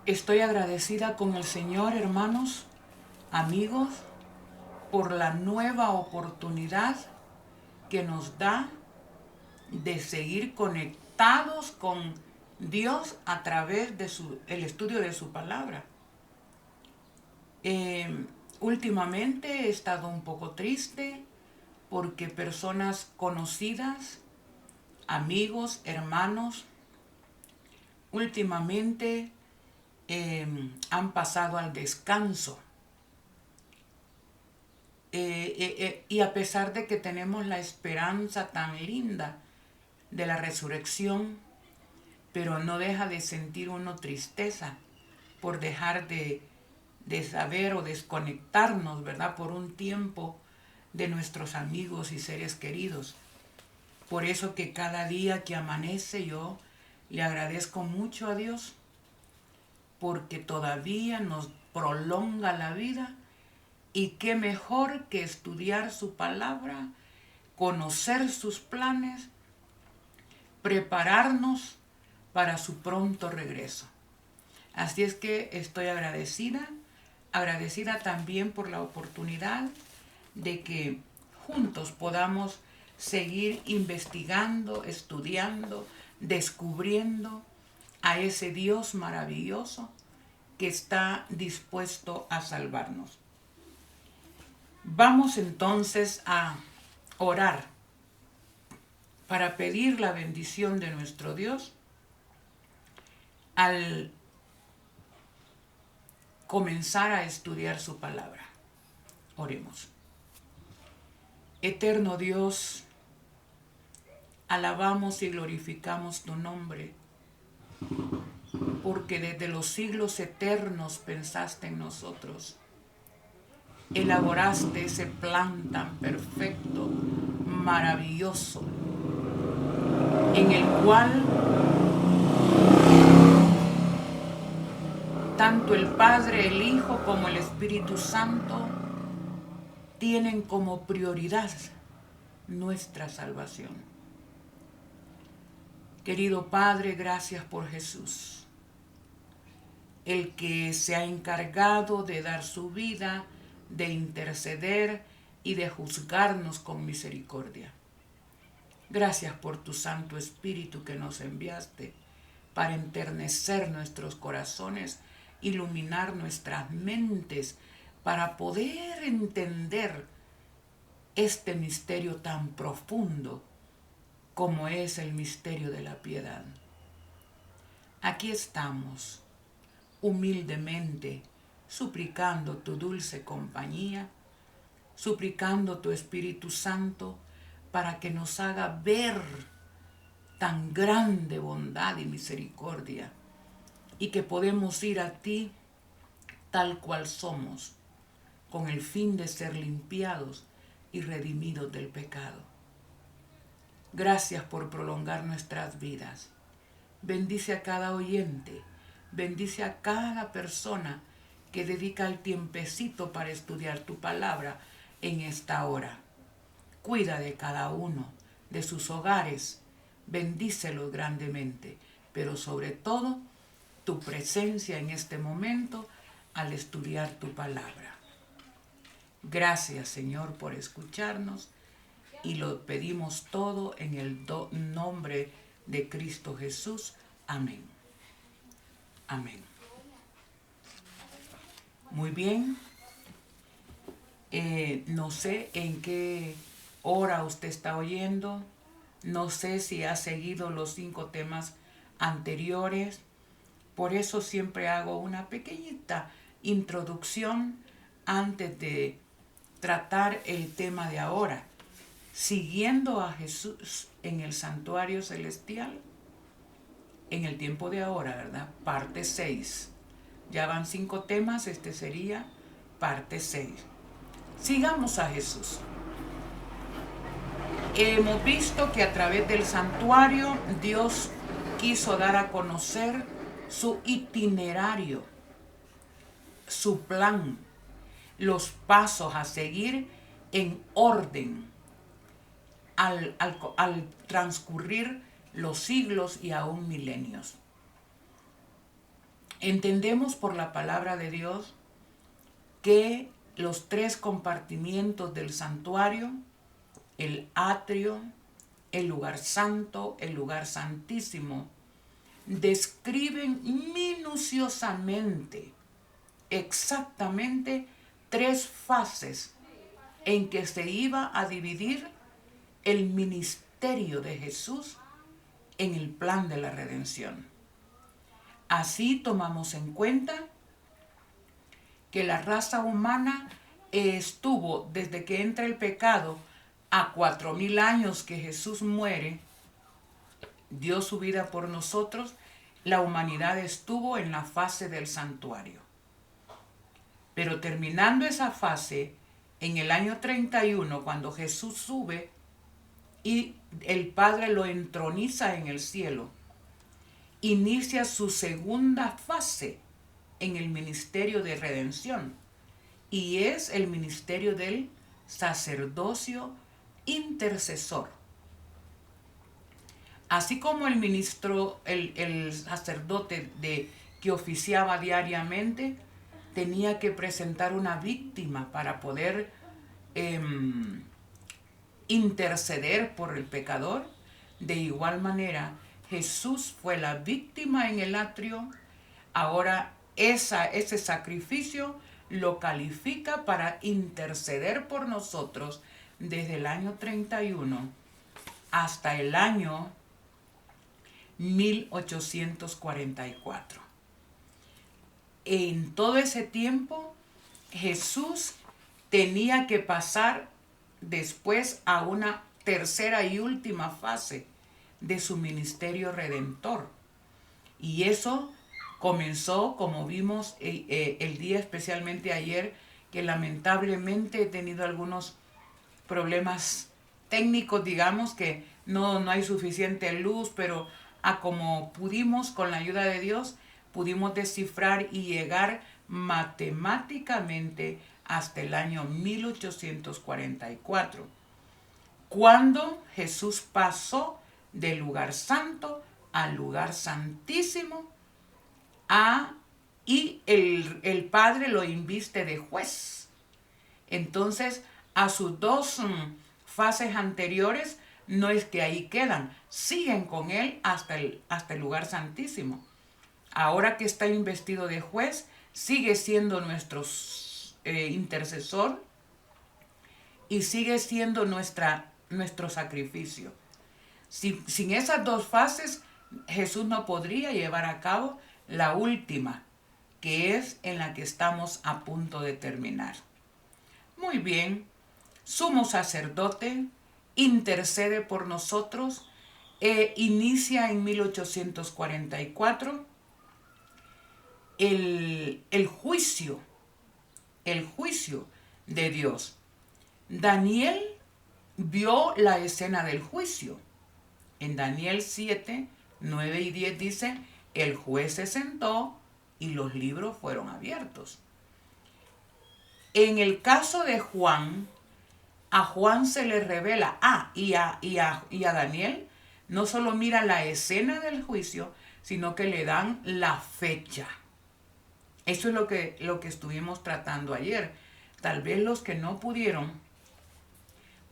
Estoy agradecida con el Señor, hermanos, amigos, por la nueva oportunidad que nos da de seguir conectados con Dios a través de el estudio de su palabra. Últimamente he estado un poco triste porque personas conocidas, amigos, hermanos, últimamente han pasado al descanso. Y a pesar de que tenemos la esperanza tan linda de la resurrección, pero no deja de sentir uno tristeza por dejar de saber o desconectarnos, ¿verdad? Por un tiempo de nuestros amigos y seres queridos. Por eso que cada día que amanece yo le agradezco mucho a Dios porque todavía nos prolonga la vida y qué mejor que estudiar su palabra, conocer sus planes, prepararnos para su pronto regreso. Así es que estoy agradecida también por la oportunidad de que juntos podamos seguir investigando, estudiando, descubriendo a ese Dios maravilloso que está dispuesto a salvarnos. Vamos entonces a orar para pedir la bendición de nuestro Dios al comenzar a estudiar su palabra. Oremos. Eterno Dios, alabamos y glorificamos tu nombre, porque desde los siglos eternos pensaste en nosotros. Elaboraste ese plan tan perfecto, maravilloso, en el cual tanto el Padre, el Hijo como el Espíritu Santo tienen como prioridad nuestra salvación. Querido Padre, gracias por Jesús, el que se ha encargado de dar su vida, de interceder y de juzgarnos con misericordia. Gracias por tu Santo Espíritu que nos enviaste para enternecer nuestros corazones, iluminar nuestras mentes, para poder entender este misterio tan profundo como es el misterio de la piedad. Aquí estamos, humildemente, suplicando tu dulce compañía, suplicando tu Espíritu Santo para que nos haga ver tan grande bondad y misericordia y que podemos ir a ti tal cual somos, con el fin de ser limpiados y redimidos del pecado. Gracias por prolongar nuestras vidas. Bendice a cada oyente, bendice a cada persona que dedica el tiempecito para estudiar tu palabra en esta hora. Cuida de cada uno, de sus hogares, bendícelos grandemente, pero sobre todo tu presencia en este momento al estudiar tu palabra. Gracias, Señor, por escucharnos y lo pedimos todo en el nombre de Cristo Jesús. Amén. Amén. Muy bien. No sé en qué hora usted está oyendo. No sé si ha seguido los 5 temas anteriores. Por eso siempre hago una pequeñita introducción antes de tratar el tema de ahora. Siguiendo a Jesús en el santuario celestial, en el tiempo de ahora, ¿verdad? Parte 6. Ya van 5 temas, este sería parte 6. Sigamos a Jesús. Hemos visto que a través del santuario Dios quiso dar a conocer su itinerario, su plan, los pasos a seguir en orden al transcurrir los siglos y aún milenios. Entendemos por la palabra de Dios que los tres compartimientos del santuario, el atrio, el lugar santo, el lugar santísimo, describen minuciosamente, exactamente, tres fases en que se iba a dividir el ministerio de Jesús en el plan de la redención. Así tomamos en cuenta que la raza humana estuvo desde que entra el pecado a 4000 años que Jesús muere, dio su vida por nosotros, la humanidad estuvo en la fase del santuario. Pero terminando esa fase, en el año 31, cuando Jesús sube y el Padre lo entroniza en el cielo, inicia su segunda fase en el ministerio de redención, y es el ministerio del sacerdocio intercesor. Así como el ministro, el sacerdote que oficiaba diariamente, tenía que presentar una víctima para poder interceder por el pecador, de igual manera Jesús fue la víctima en el atrio. Ahora ese sacrificio lo califica para interceder por nosotros desde el año 31 hasta el año 1844. En todo ese tiempo, Jesús tenía que pasar después a una tercera y última fase de su ministerio redentor. Y eso comenzó, como vimos el día especialmente ayer, que lamentablemente he tenido algunos problemas técnicos, digamos, que no hay suficiente luz, pero como pudimos, con la ayuda de Dios, pudimos descifrar y llegar matemáticamente hasta el año 1844, cuando Jesús pasó del lugar santo al lugar santísimo, y el Padre lo inviste de juez. Entonces, a sus dos fases anteriores, no es que ahí quedan, siguen con él hasta el lugar santísimo. Ahora que está investido de juez, sigue siendo nuestro intercesor y sigue siendo nuestro sacrificio. Sin esas dos fases, Jesús no podría llevar a cabo la última, que es en la que estamos a punto de terminar. Muy bien, sumo sacerdote, intercede por nosotros, inicia en 1844 el juicio de Dios. Daniel vio la escena del juicio. En Daniel 7, 9 y 10 dice, el juez se sentó y los libros fueron abiertos. En el caso de Juan, a Juan se le revela, y a Daniel, no solo mira la escena del juicio, sino que le dan la fecha. Eso es lo que estuvimos tratando ayer. Tal vez los que no pudieron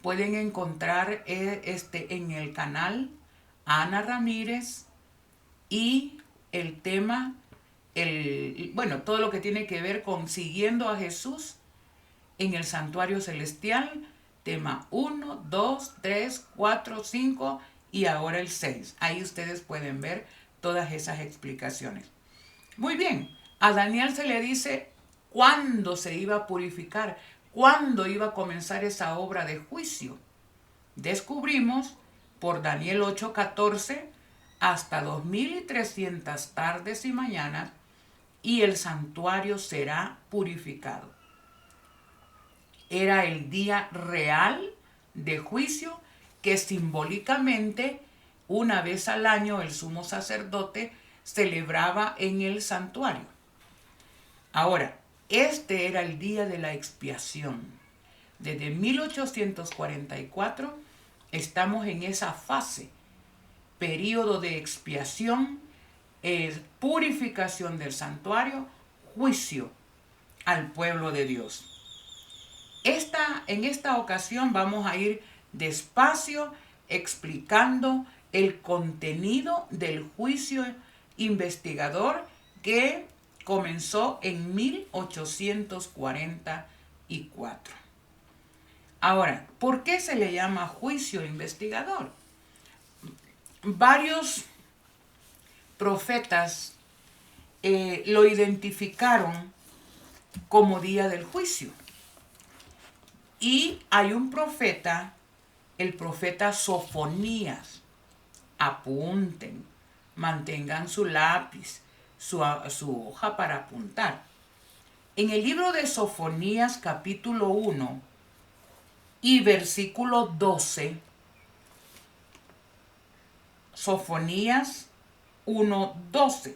pueden encontrar en el canal Ana Ramírez y el tema, todo lo que tiene que ver con siguiendo a Jesús en el santuario celestial, tema 1, 2, 3, 4, 5 y ahora el 6. Ahí ustedes pueden ver todas esas explicaciones. Muy bien, a Daniel se le dice cuándo se iba a purificar, cuándo iba a comenzar esa obra de juicio. Descubrimos por Daniel 8:14 hasta 2300 tardes y mañanas, y el santuario será purificado. Era el día real de juicio que simbólicamente una vez al año el sumo sacerdote celebraba en el santuario. Ahora, este era el día de la expiación. Desde 1844 estamos en esa fase, período de expiación, purificación del santuario, juicio al pueblo de Dios. En esta ocasión vamos a ir despacio explicando el contenido del juicio investigador que comenzó en 1844. Ahora, ¿por qué se le llama juicio investigador? Varios profetas lo identificaron como día del juicio. Y hay un profeta, el profeta Sofonías. Apunten, mantengan su lápiz, su hoja para apuntar. En el libro de Sofonías capítulo 1 y versículo 12, Sofonías 1:12.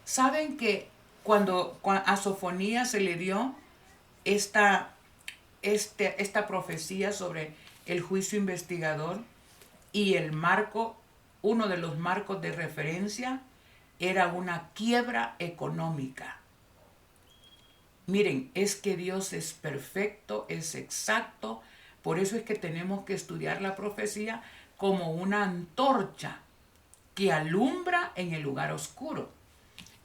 ¿Saben que cuando a Sofonías se le dio esta profecía sobre el juicio investigador y el marco, uno de los marcos de referencia era una quiebra económica? Miren, es que Dios es perfecto, es exacto, por eso es que tenemos que estudiar la profecía como una antorcha que alumbra en el lugar oscuro.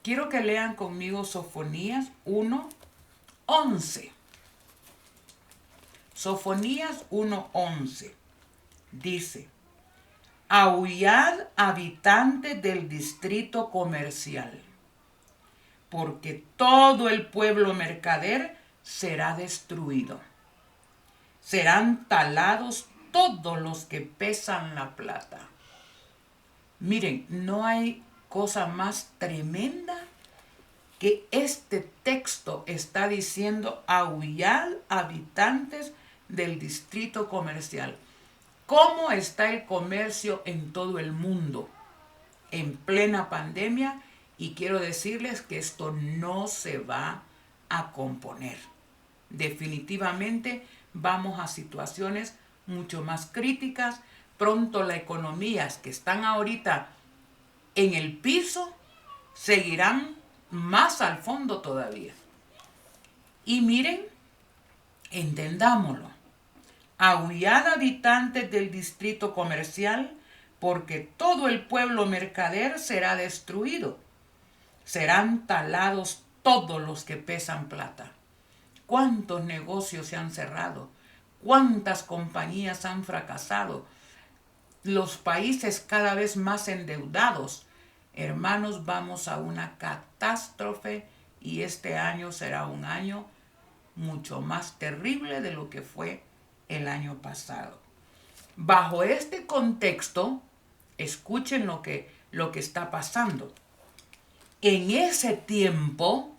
Quiero que lean conmigo Sofonías 1:11. Sofonías 1:11 dice: aullad, habitantes del distrito comercial, porque todo el pueblo mercader será destruido. Serán talados todos los que pesan la plata. Miren, no hay cosa más tremenda que este texto está diciendo: aullad, habitantes del distrito comercial. ¿Cómo está el comercio en todo el mundo en plena pandemia? Y quiero decirles que esto no se va a componer. Definitivamente vamos a situaciones mucho más críticas. Pronto las economías que están ahorita en el piso seguirán más al fondo todavía. Y miren, entendámoslo. Aullad, habitantes del distrito comercial, porque todo el pueblo mercader será destruido. Serán talados todos los que pesan plata. ¿Cuántos negocios se han cerrado? ¿Cuántas compañías han fracasado? Los países cada vez más endeudados. Hermanos, vamos a una catástrofe y este año será un año mucho más terrible de lo que fue el año pasado. Bajo este contexto, escuchen lo que está pasando. En ese tiempo,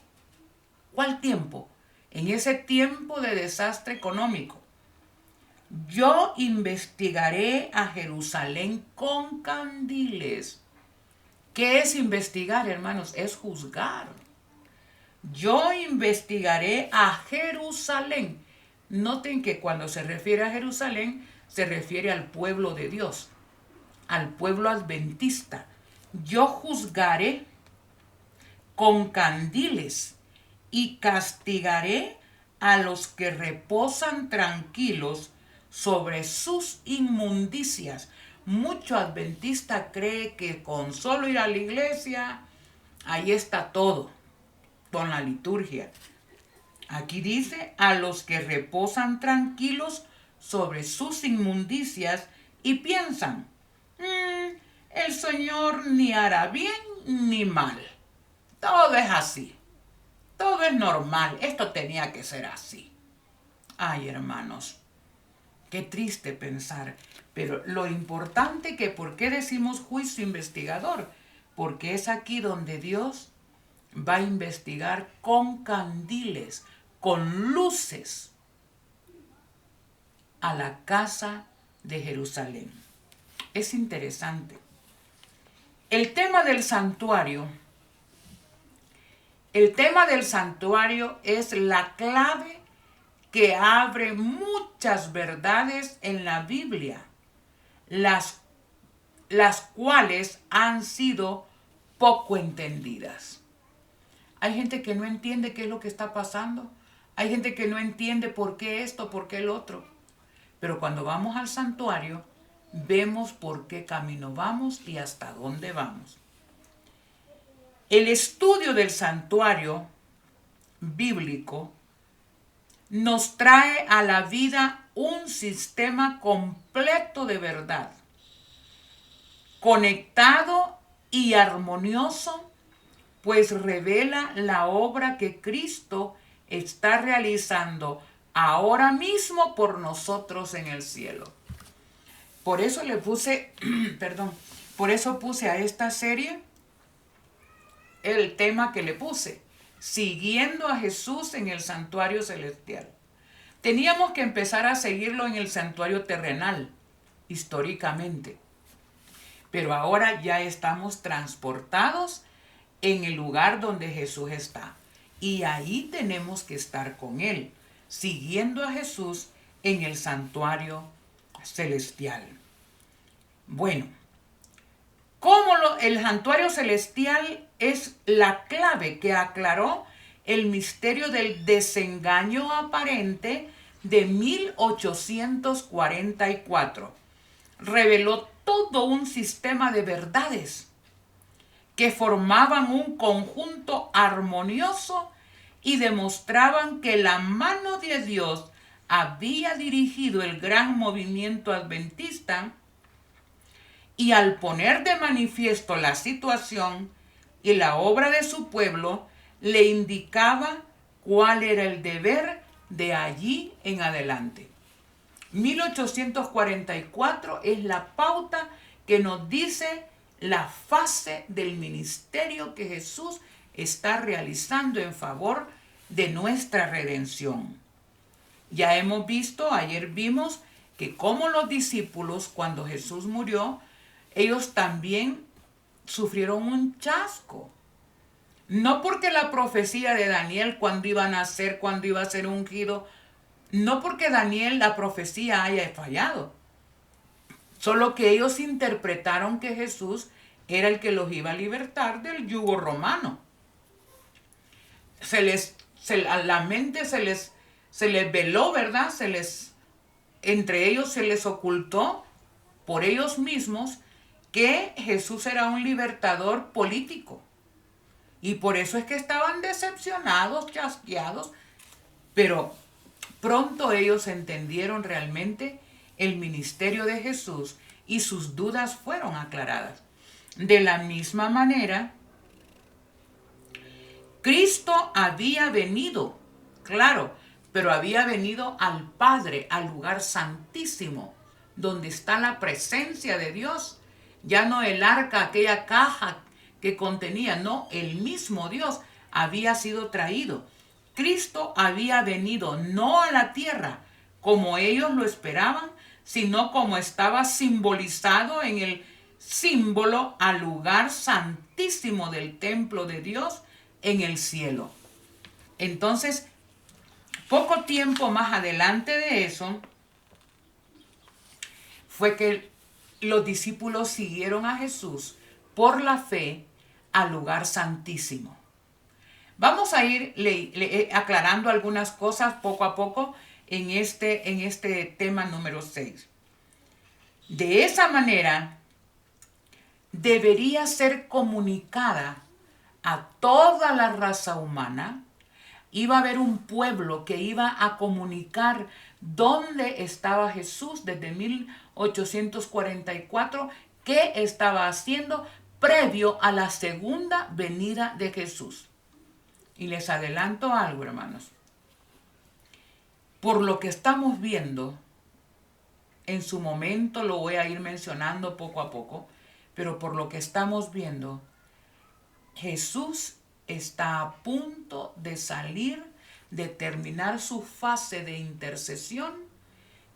¿cuál tiempo? En ese tiempo de desastre económico, yo investigaré a Jerusalén con candiles. ¿Qué es investigar, hermanos? Es juzgar. Yo investigaré a Jerusalén. Noten que cuando se refiere a Jerusalén, se refiere al pueblo de Dios, al pueblo adventista. Yo juzgaré con candiles y castigaré a los que reposan tranquilos sobre sus inmundicias. Mucho adventista cree que con solo ir a la iglesia, ahí está todo, con la liturgia. Aquí dice: a los que reposan tranquilos sobre sus inmundicias y piensan, el Señor ni hará bien ni mal. Todo es así. Todo es normal. Esto tenía que ser así. Ay, hermanos, qué triste pensar. Pero lo importante que, ¿por qué decimos juicio investigador? Porque es aquí donde Dios va a investigar con candiles, con luces, a la casa de Jerusalén. Es interesante. El tema del santuario es la clave que abre muchas verdades en la Biblia, las cuales han sido poco entendidas. Hay gente que no entiende qué es lo que está pasando. Hay gente que no entiende por qué esto, por qué el otro. Pero cuando vamos al santuario, vemos por qué camino vamos y hasta dónde vamos. El estudio del santuario bíblico nos trae a la vida un sistema completo de verdad, conectado y armonioso, pues revela la obra que Cristo está realizando ahora mismo por nosotros en el cielo. Por eso le puse, por eso puse a esta serie el tema que le puse, siguiendo a Jesús en el santuario celestial. Teníamos que empezar a seguirlo en el santuario terrenal, históricamente. Pero ahora ya estamos transportados en el lugar donde Jesús está. Y ahí tenemos que estar con Él, siguiendo a Jesús en el santuario celestial. Bueno, el santuario celestial es la clave que aclaró el misterio del desengaño aparente de 1844. Reveló todo un sistema de verdades que formaban un conjunto armonioso y demostraban que la mano de Dios había dirigido el gran movimiento adventista, y al poner de manifiesto la situación y la obra de su pueblo, le indicaba cuál era el deber de allí en adelante. 1844 es la pauta que nos dice la fase del ministerio que Jesús está realizando en favor de nuestra redención. Ya hemos visto, ayer vimos que como los discípulos, cuando Jesús murió, ellos también sufrieron un chasco. No porque la profecía de Daniel, cuando iba a nacer, cuando iba a ser ungido, no porque Daniel, la profecía, haya fallado. Solo que ellos interpretaron que Jesús era el que los iba a libertar del yugo romano. La mente se les veló, ¿verdad? Entre ellos se les ocultó por ellos mismos que Jesús era un libertador político. Y por eso es que estaban decepcionados, chasqueados. Pero pronto ellos entendieron realmente el ministerio de Jesús y sus dudas fueron aclaradas. De la misma manera, Cristo había venido, claro, pero había venido al Padre, al lugar santísimo, donde está la presencia de Dios. Ya no el arca, aquella caja que contenía, no, el mismo Dios había sido traído. Cristo había venido no a la tierra como ellos lo esperaban, sino como estaba simbolizado en el símbolo al lugar santísimo del templo de Dios en el cielo. Entonces, poco tiempo más adelante de eso, fue que los discípulos siguieron a Jesús por la fe al lugar santísimo. Vamos a ir aclarando algunas cosas poco a poco en este tema número 6. De esa manera, debería ser comunicada a toda la raza humana. Iba a haber un pueblo que iba a comunicar dónde estaba Jesús desde 1844, qué estaba haciendo previo a la segunda venida de Jesús. Y les adelanto algo, hermanos. Por lo que estamos viendo, en su momento lo voy a ir mencionando poco a poco, pero por lo que estamos viendo, Jesús está a punto de salir, de terminar su fase de intercesión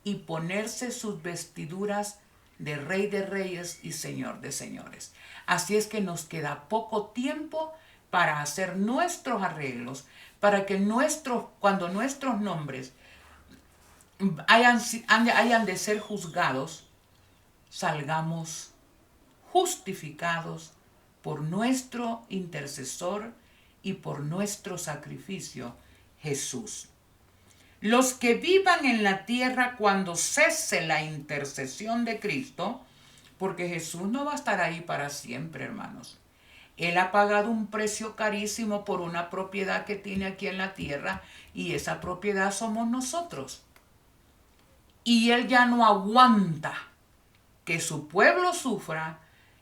y ponerse sus vestiduras de Rey de Reyes y Señor de Señores. Así es que nos queda poco tiempo para hacer nuestros arreglos, para que cuando nuestros nombres hayan de ser juzgados, salgamos justificados por nuestro intercesor y por nuestro sacrificio, Jesús. Los que vivan en la tierra cuando cese la intercesión de Cristo, porque Jesús no va a estar ahí para siempre, hermanos. Él ha pagado un precio carísimo por una propiedad que tiene aquí en la tierra, y esa propiedad somos nosotros. Y Él ya no aguanta que su pueblo sufra,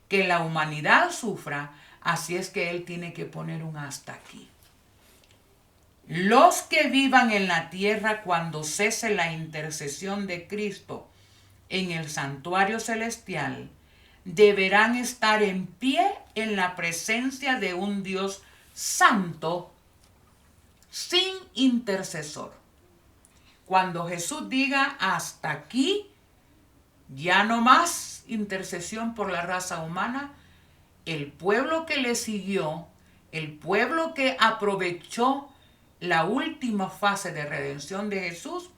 que la humanidad sufra, así es que Él tiene que poner un hasta aquí. Los que vivan en la tierra cuando cese la intercesión de Cristo en el santuario celestial deberán estar en pie en la presencia de un Dios santo sin intercesor. Cuando Jesús diga hasta aquí, ya no más intercesión por la raza humana, el pueblo que le siguió, el pueblo que aprovechó la última fase de redención de Jesús,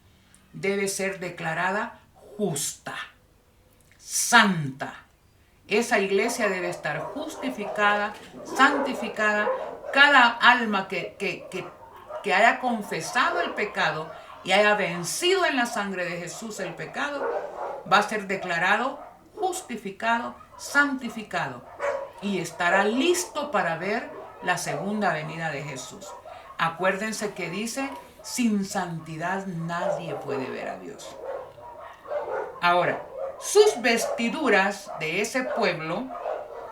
debe ser declarada justa, santa. Esa iglesia debe estar justificada, santificada. Cada alma que haya confesado el pecado y haya vencido en la sangre de Jesús el pecado, va a ser declarado justificado, santificado, y estará listo para ver la segunda venida de Jesús. Acuérdense que dice, sin santidad nadie puede ver a Dios. Ahora, sus vestiduras de ese pueblo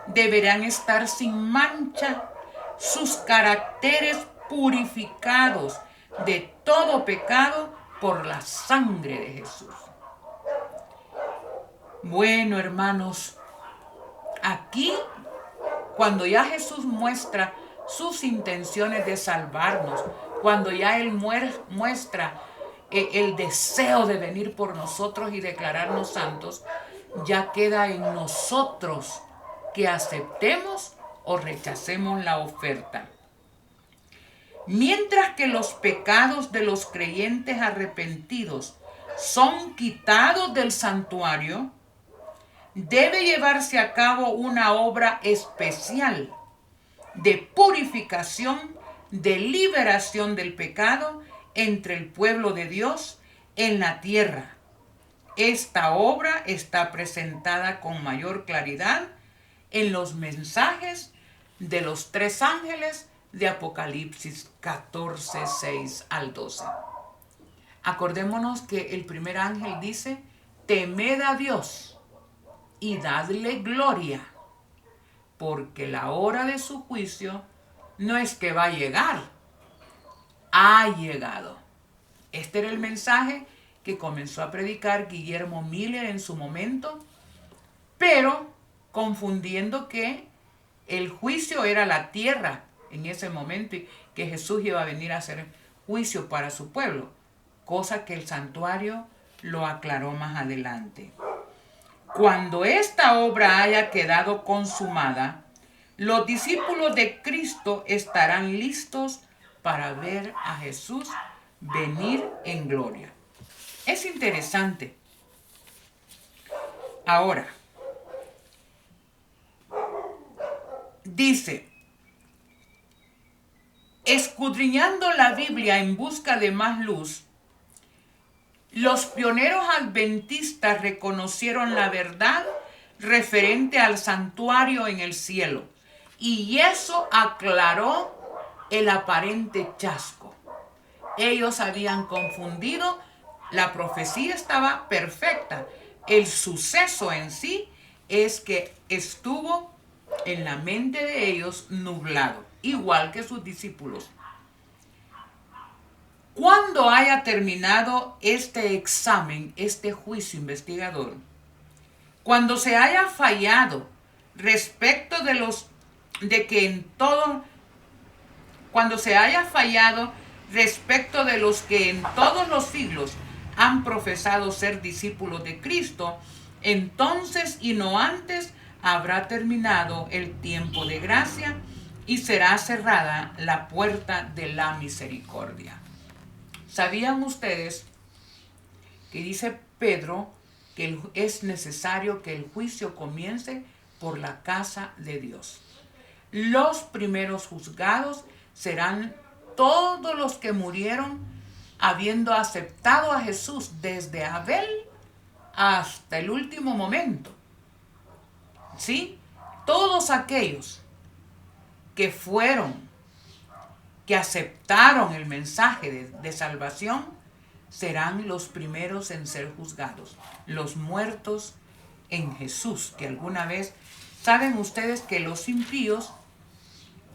deberán estar sin mancha, sus caracteres purificados de todo pecado por la sangre de Jesús. Bueno, hermanos, aquí, cuando ya Jesús muestra sus intenciones de salvarnos, cuando ya Él muestra el deseo de venir por nosotros y declararnos santos, ya queda en nosotros que aceptemos o rechacemos la oferta. Mientras que los pecados de los creyentes arrepentidos son quitados del santuario, debe llevarse a cabo una obra especial de purificación, de liberación del pecado entre el pueblo de Dios en la tierra. Esta obra está presentada con mayor claridad en los mensajes de los 3 ángeles de Apocalipsis 14, 6 al 12. Acordémonos que el primer ángel dice, temed a Dios y dadle gloria, porque la hora de su juicio no es que va a llegar, ha llegado. Este era el mensaje que comenzó a predicar Guillermo Miller en su momento, pero confundiendo que el juicio era la tierra en ese momento y que Jesús iba a venir a hacer juicio para su pueblo, cosa que el santuario lo aclaró más adelante. Cuando esta obra haya quedado consumada, los discípulos de Cristo estarán listos para ver a Jesús venir en gloria. Es interesante. Ahora, dice, escudriñando la Biblia en busca de más luz, los pioneros adventistas reconocieron la verdad referente al santuario en el cielo, y eso aclaró el aparente chasco. Ellos habían confundido, la profecía estaba perfecta. El suceso en sí es que estuvo en la mente de ellos nublado, igual que sus discípulos. Cuando haya terminado este examen, este juicio investigador, cuando se haya fallado respecto cuando se haya fallado respecto de los que en todos los siglos han profesado ser discípulos de Cristo, entonces y no antes habrá terminado el tiempo de gracia y será cerrada la puerta de la misericordia. ¿Sabían ustedes que dice Pedro que es necesario que el juicio comience por la casa de Dios? Los primeros juzgados serán todos los que murieron habiendo aceptado a Jesús desde Abel hasta el último momento. ¿Sí? Todos aquellos que aceptaron el mensaje de salvación, serán los primeros en ser juzgados. Los muertos en Jesús, que alguna vez, saben ustedes que los impíos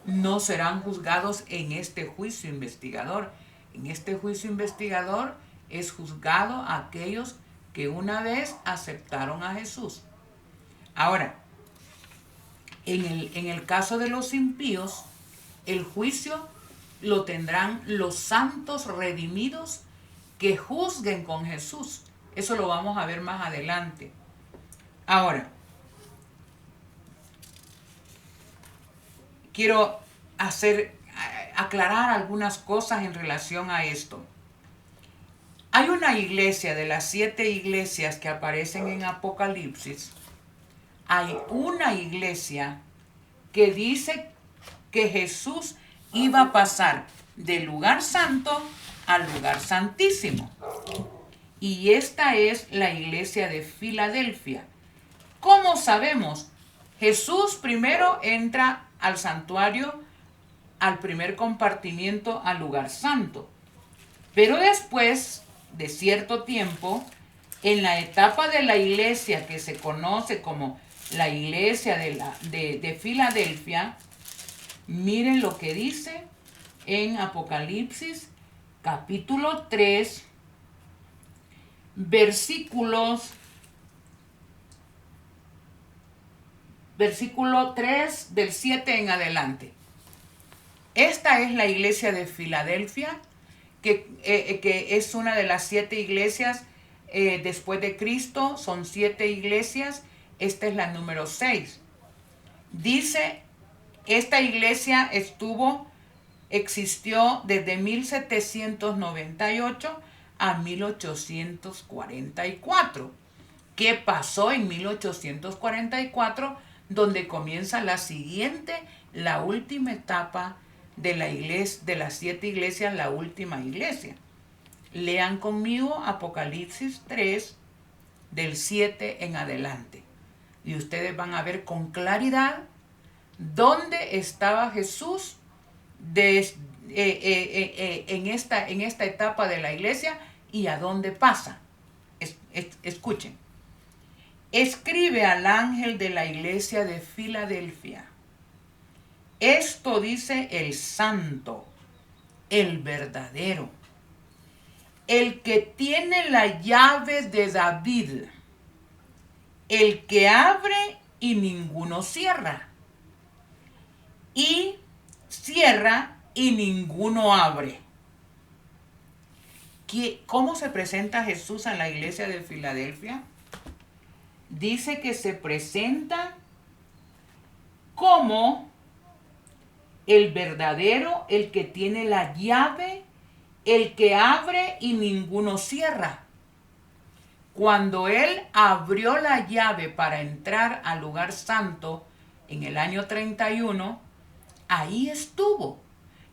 no serán juzgados en este juicio investigador. En este juicio investigador es juzgado a aquellos que una vez aceptaron a Jesús. Ahora, en el caso de los impíos, el juicio lo tendrán los santos redimidos que juzguen con Jesús. Eso lo vamos a ver más adelante. Ahora, quiero aclarar algunas cosas en relación a esto. Hay una iglesia de las 7 iglesias que aparecen en Apocalipsis. Hay una iglesia que dice que Jesús iba a pasar del lugar santo al lugar santísimo. Y esta es la iglesia de Filadelfia. ¿Cómo sabemos? Jesús primero entra al santuario, al primer compartimiento, al lugar santo. Pero después de cierto tiempo, en la etapa de la iglesia que se conoce como la iglesia de Filadelfia, miren lo que dice en Apocalipsis capítulo 3, versículo 3 del 7 en adelante. Esta es la iglesia de Filadelfia, que es una de las 7 iglesias después de Cristo. Son 7 iglesias. Esta es la número 6. Dice, esta iglesia existió desde 1798 a 1844. ¿Qué pasó en 1844? Donde comienza la última etapa de la iglesia, de las 7 iglesias, la última iglesia. Lean conmigo Apocalipsis 3, del 7 en adelante. Y ustedes van a ver con claridad dónde estaba Jesús en esta etapa de la iglesia y a dónde pasa. Escuchen. Escribe al ángel de la iglesia de Filadelfia. Esto dice el santo, el verdadero, el que tiene la llave de David, el que abre y ninguno cierra, y cierra y ninguno abre. ¿Cómo se presenta Jesús en la iglesia de Filadelfia? Dice que se presenta como el verdadero, el que tiene la llave, el que abre y ninguno cierra. Cuando él abrió la llave para entrar al lugar santo en el año 31, ahí estuvo.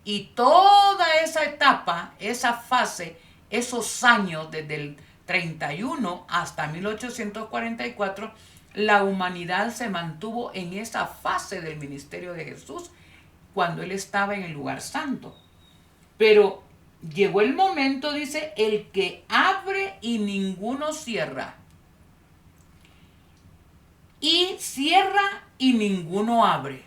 Y toda esa etapa, esa fase, esos años desde el 31 hasta 1844, la humanidad se mantuvo en esa fase del ministerio de Jesús cuando él estaba en el lugar santo. Pero llegó el momento, dice, el que abre y ninguno cierra. Y cierra y ninguno abre.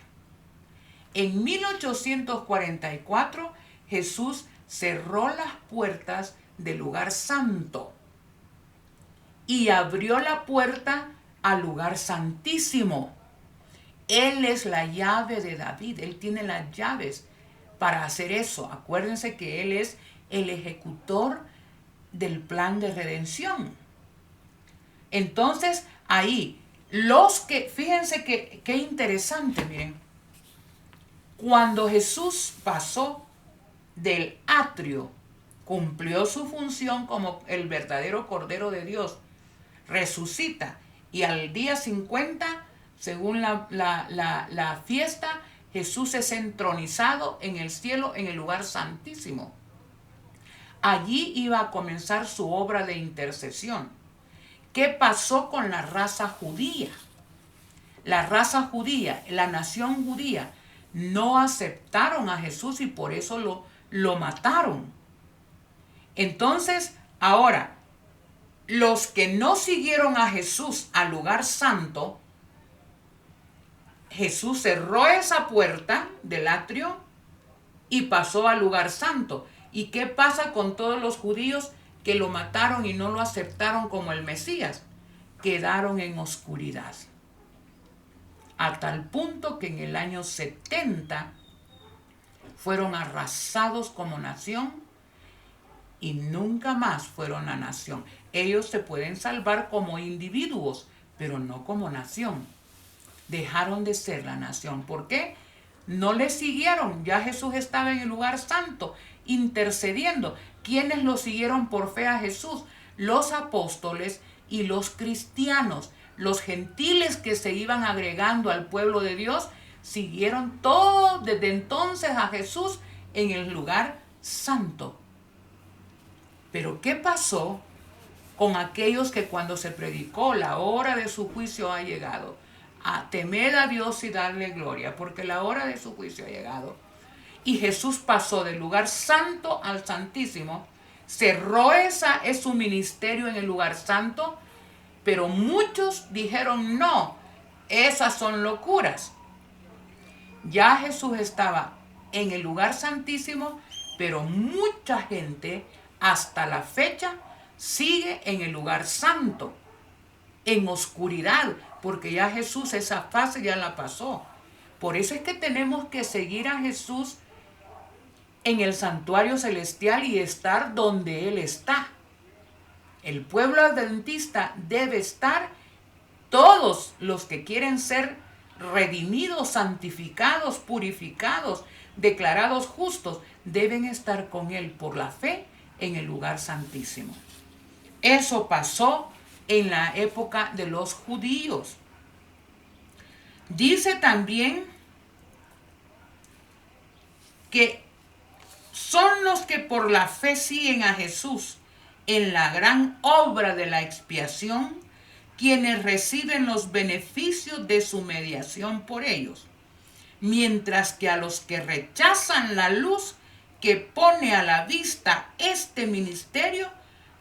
En 1844 Jesús cerró las puertas del lugar santo y abrió la puerta al lugar santísimo. Él es la llave de David. Él tiene las llaves para hacer eso. Acuérdense que Él es el ejecutor del plan de redención. Entonces, ahí, fíjense qué interesante, miren. Cuando Jesús pasó del atrio, cumplió su función como el verdadero Cordero de Dios, resucita y al día 50, según la fiesta, Jesús es entronizado en el cielo, en el lugar santísimo. Allí iba a comenzar su obra de intercesión. ¿Qué pasó con la raza judía? La raza judía, la nación judía, no aceptaron a Jesús y por eso lo mataron. Entonces, ahora, los que no siguieron a Jesús al lugar santo, Jesús cerró esa puerta del atrio y pasó al lugar santo. ¿Y qué pasa con todos los judíos que lo mataron y no lo aceptaron como el Mesías? Quedaron en oscuridad. A tal punto que en el año 70 fueron arrasados como nación y nunca más fueron la nación. Ellos se pueden salvar como individuos, pero no como nación. Dejaron de ser la nación. ¿Por qué? No le siguieron. Ya Jesús estaba en el lugar santo, intercediendo. ¿Quiénes lo siguieron por fe a Jesús? Los apóstoles y los cristianos. Los gentiles que se iban agregando al pueblo de Dios siguieron todo desde entonces a Jesús en el lugar santo. Pero ¿qué pasó con aquellos que cuando se predicó la hora de su juicio ha llegado? A temer a Dios y darle gloria, porque la hora de su juicio ha llegado. Y Jesús pasó del lugar santo al santísimo, cerró es su ministerio en el lugar santo, pero muchos dijeron no, esas son locuras. Ya Jesús estaba en el lugar santísimo, pero mucha gente hasta la fecha sigue en el lugar santo, en oscuridad, porque ya Jesús esa fase ya la pasó. Por eso es que tenemos que seguir a Jesús en el santuario celestial y estar donde Él está. El pueblo adventista debe estar, todos los que quieren ser redimidos, santificados, purificados, declarados justos, deben estar con Él por la fe en el lugar santísimo. Eso pasó en la época de los judíos. Dice también que son los que por la fe siguen a Jesús en la gran obra de la expiación, quienes reciben los beneficios de su mediación por ellos, mientras que a los que rechazan la luz que pone a la vista este ministerio,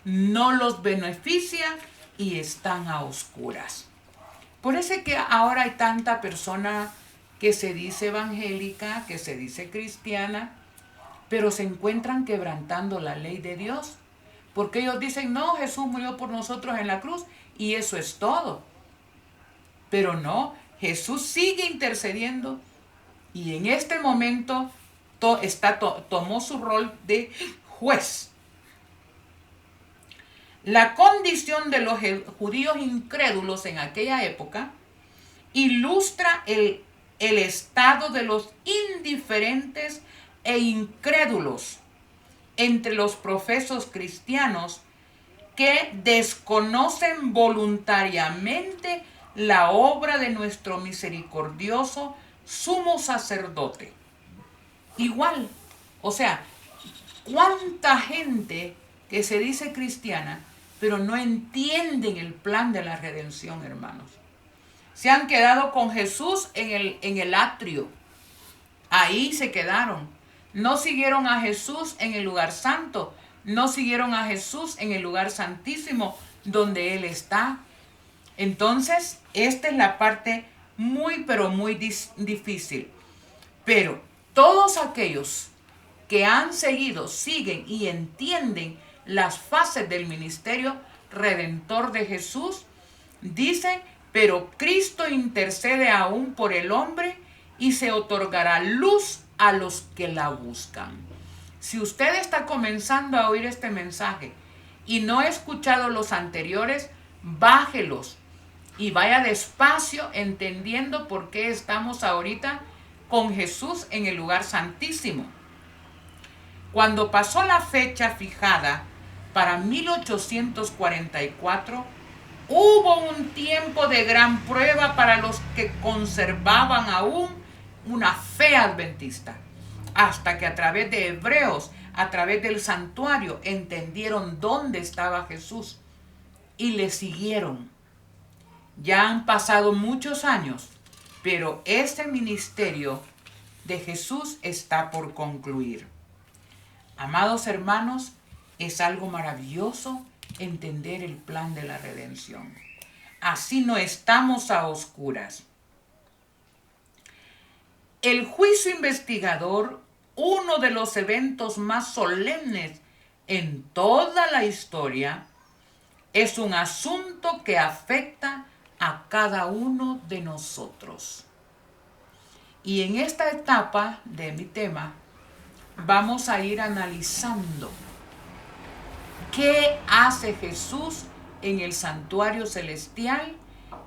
no los beneficia y están a oscuras. Por eso es que ahora hay tanta persona que se dice evangélica, que se dice cristiana, pero se encuentran quebrantando la ley de Dios. Porque ellos dicen, no, Jesús murió por nosotros en la cruz y eso es todo. Pero no, Jesús sigue intercediendo y en este momento tomó su rol de juez. La condición de los judíos incrédulos en aquella época ilustra el estado de los indiferentes e incrédulos entre los profesos cristianos que desconocen voluntariamente la obra de nuestro misericordioso sumo sacerdote. Igual, o sea, cuánta gente que se dice cristiana, pero no entienden el plan de la redención, hermanos. Se han quedado con Jesús en el atrio. Ahí se quedaron. No siguieron a Jesús en el lugar santo. No siguieron a Jesús en el lugar santísimo donde Él está. Entonces, esta es la parte muy, pero muy difícil. Pero todos aquellos que han seguido, siguen y entienden las fases del ministerio redentor de Jesús, dicen, pero Cristo intercede aún por el hombre y se otorgará luz a los que la buscan. Si usted está comenzando a oír este mensaje y no ha escuchado los anteriores, bájelos y vaya despacio entendiendo por qué estamos ahorita con Jesús en el lugar santísimo. Cuando pasó la fecha fijada para 1844, hubo un tiempo de gran prueba para los que conservaban aún una fe adventista, hasta que a través de Hebreos, a través del santuario, entendieron dónde estaba Jesús y le siguieron. Ya han pasado muchos años, pero este ministerio de Jesús está por concluir. Amados hermanos, es algo maravilloso entender el plan de la redención. Así no estamos a oscuras. El juicio investigador, uno de los eventos más solemnes en toda la historia, es un asunto que afecta a cada uno de nosotros. Y en esta etapa de mi tema vamos a ir analizando qué hace Jesús en el santuario celestial,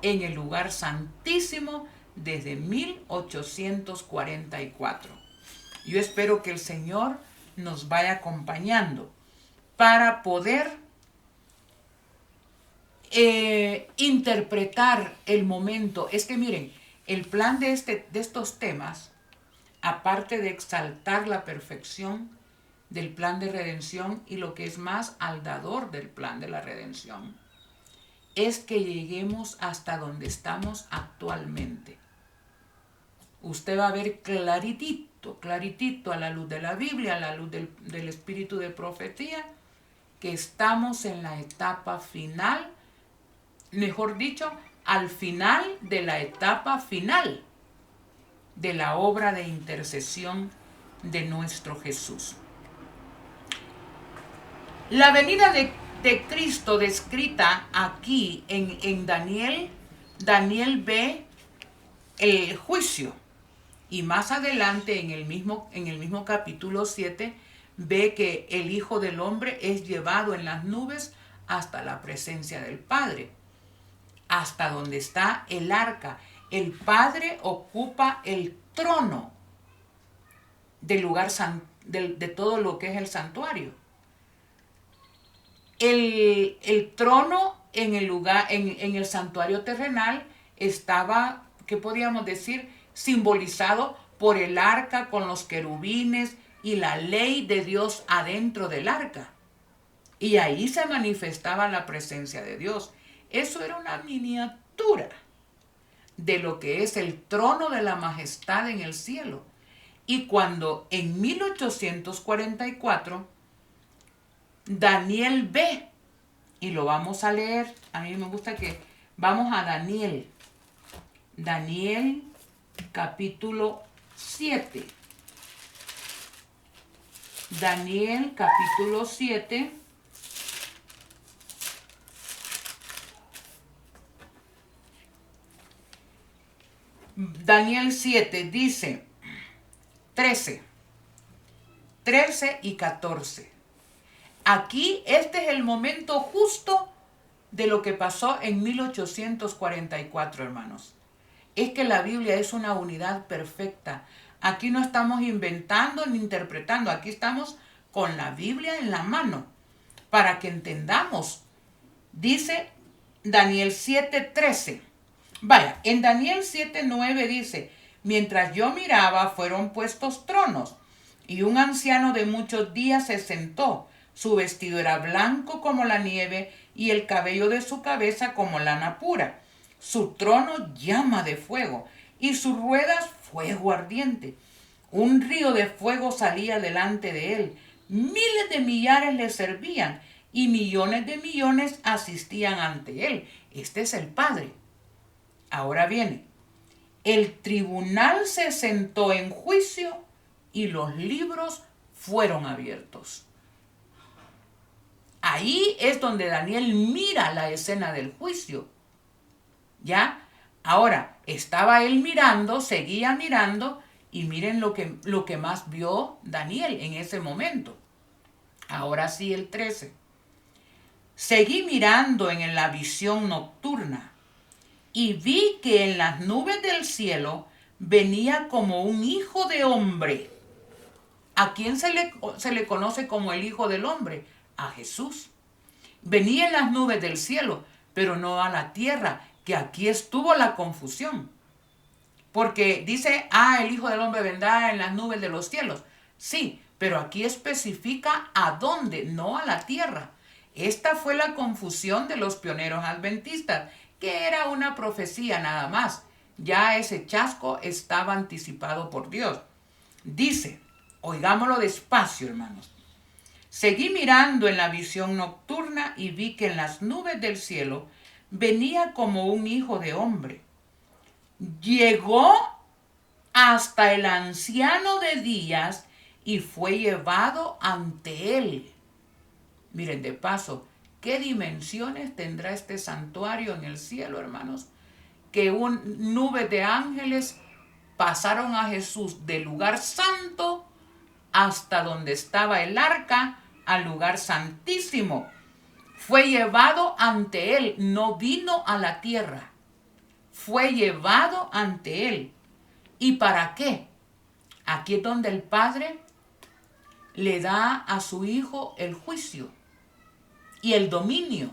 en el lugar santísimo, desde 1844. Yo espero que el Señor nos vaya acompañando para poder interpretar el momento. Es que miren, el plan de estos temas, aparte de exaltar la perfección del plan de redención y lo que es más aldador del plan de la redención, es que lleguemos hasta donde estamos actualmente. Usted va a ver claritito a la luz de la Biblia, a la luz del espíritu de profecía, que estamos en la etapa final, mejor dicho, al final de la etapa final de la obra de intercesión de nuestro Jesús. La venida de Cristo descrita aquí en Daniel ve el juicio, y más adelante en el mismo capítulo 7 ve que el Hijo del Hombre es llevado en las nubes hasta la presencia del Padre, hasta donde está el arca. El Padre ocupa el trono del lugar de todo lo que es el santuario. El trono en el santuario terrenal estaba, ¿qué podríamos decir?, simbolizado por el arca con los querubines y la ley de Dios adentro del arca. Y ahí se manifestaba la presencia de Dios. Eso era una miniatura de lo que es el trono de la majestad en el cielo. Y cuando en 1844 Daniel ve, y lo vamos a leer, a mí me gusta que vamos a Daniel capítulo 7. Daniel capítulo 7. Daniel 7 dice 13 y 14. Aquí este es el momento justo de lo que pasó en 1844, hermanos. Es que la Biblia es una unidad perfecta. Aquí no estamos inventando ni interpretando. Aquí estamos con la Biblia en la mano para que entendamos. Dice Daniel 7:13. Vaya, en Daniel 7:9 dice: mientras yo miraba, fueron puestos tronos, y un anciano de muchos días se sentó. Su vestido era blanco como la nieve, y el cabello de su cabeza como lana pura. Su trono llama de fuego, y sus ruedas fuego ardiente. Un río de fuego salía delante de él. Miles de millares le servían, y millones de millones asistían ante él. Este es el Padre. Ahora viene. El tribunal se sentó en juicio, y los libros fueron abiertos. Ahí es donde Daniel mira la escena del juicio. ¿Ya? Ahora, estaba él mirando, seguía mirando, y miren lo que más vio Daniel en ese momento. Ahora sí, el 13. Seguí mirando en la visión nocturna, y vi que en las nubes del cielo venía como un hijo de hombre. ¿A quién se le conoce como el Hijo del Hombre? A Jesús. Venía en las nubes del cielo, pero no a la tierra, que aquí estuvo la confusión. Porque dice, el Hijo del Hombre vendrá en las nubes de los cielos. Sí, pero aquí especifica a dónde, no a la tierra. Esta fue la confusión de los pioneros adventistas, que era una profecía nada más. Ya ese chasco estaba anticipado por Dios. Dice, oigámoslo despacio, hermanos. Seguí mirando en la visión nocturna y vi que en las nubes del cielo venía como un hijo de hombre. Llegó hasta el anciano de días y fue llevado ante él. Miren, de paso, ¿qué dimensiones tendrá este santuario en el cielo, hermanos? Que nubes de ángeles pasaron a Jesús del lugar santo hasta donde estaba el arca, al lugar santísimo. Fue llevado ante él, no vino a la tierra. Fue llevado ante él. ¿Y para qué? Aquí es donde el Padre le da a su Hijo el juicio y el dominio.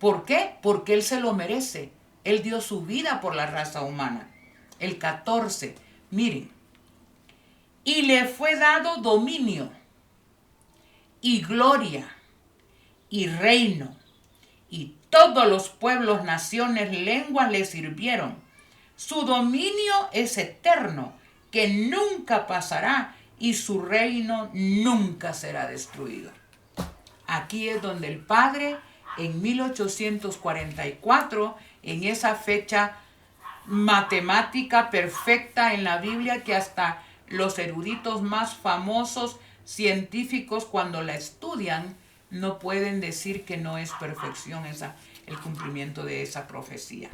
¿Por qué? Porque Él se lo merece. Él dio su vida por la raza humana. El 14, miren. Y le fue dado dominio y gloria y reino, y todos los pueblos, naciones, lenguas le sirvieron. Su dominio es eterno, que nunca pasará, y su reino nunca será destruido. Aquí es donde el Padre, en 1844, en esa fecha matemática perfecta en la Biblia, que hasta los eruditos más famosos científicos, cuando la estudian, no pueden decir que no es perfección el cumplimiento de esa profecía.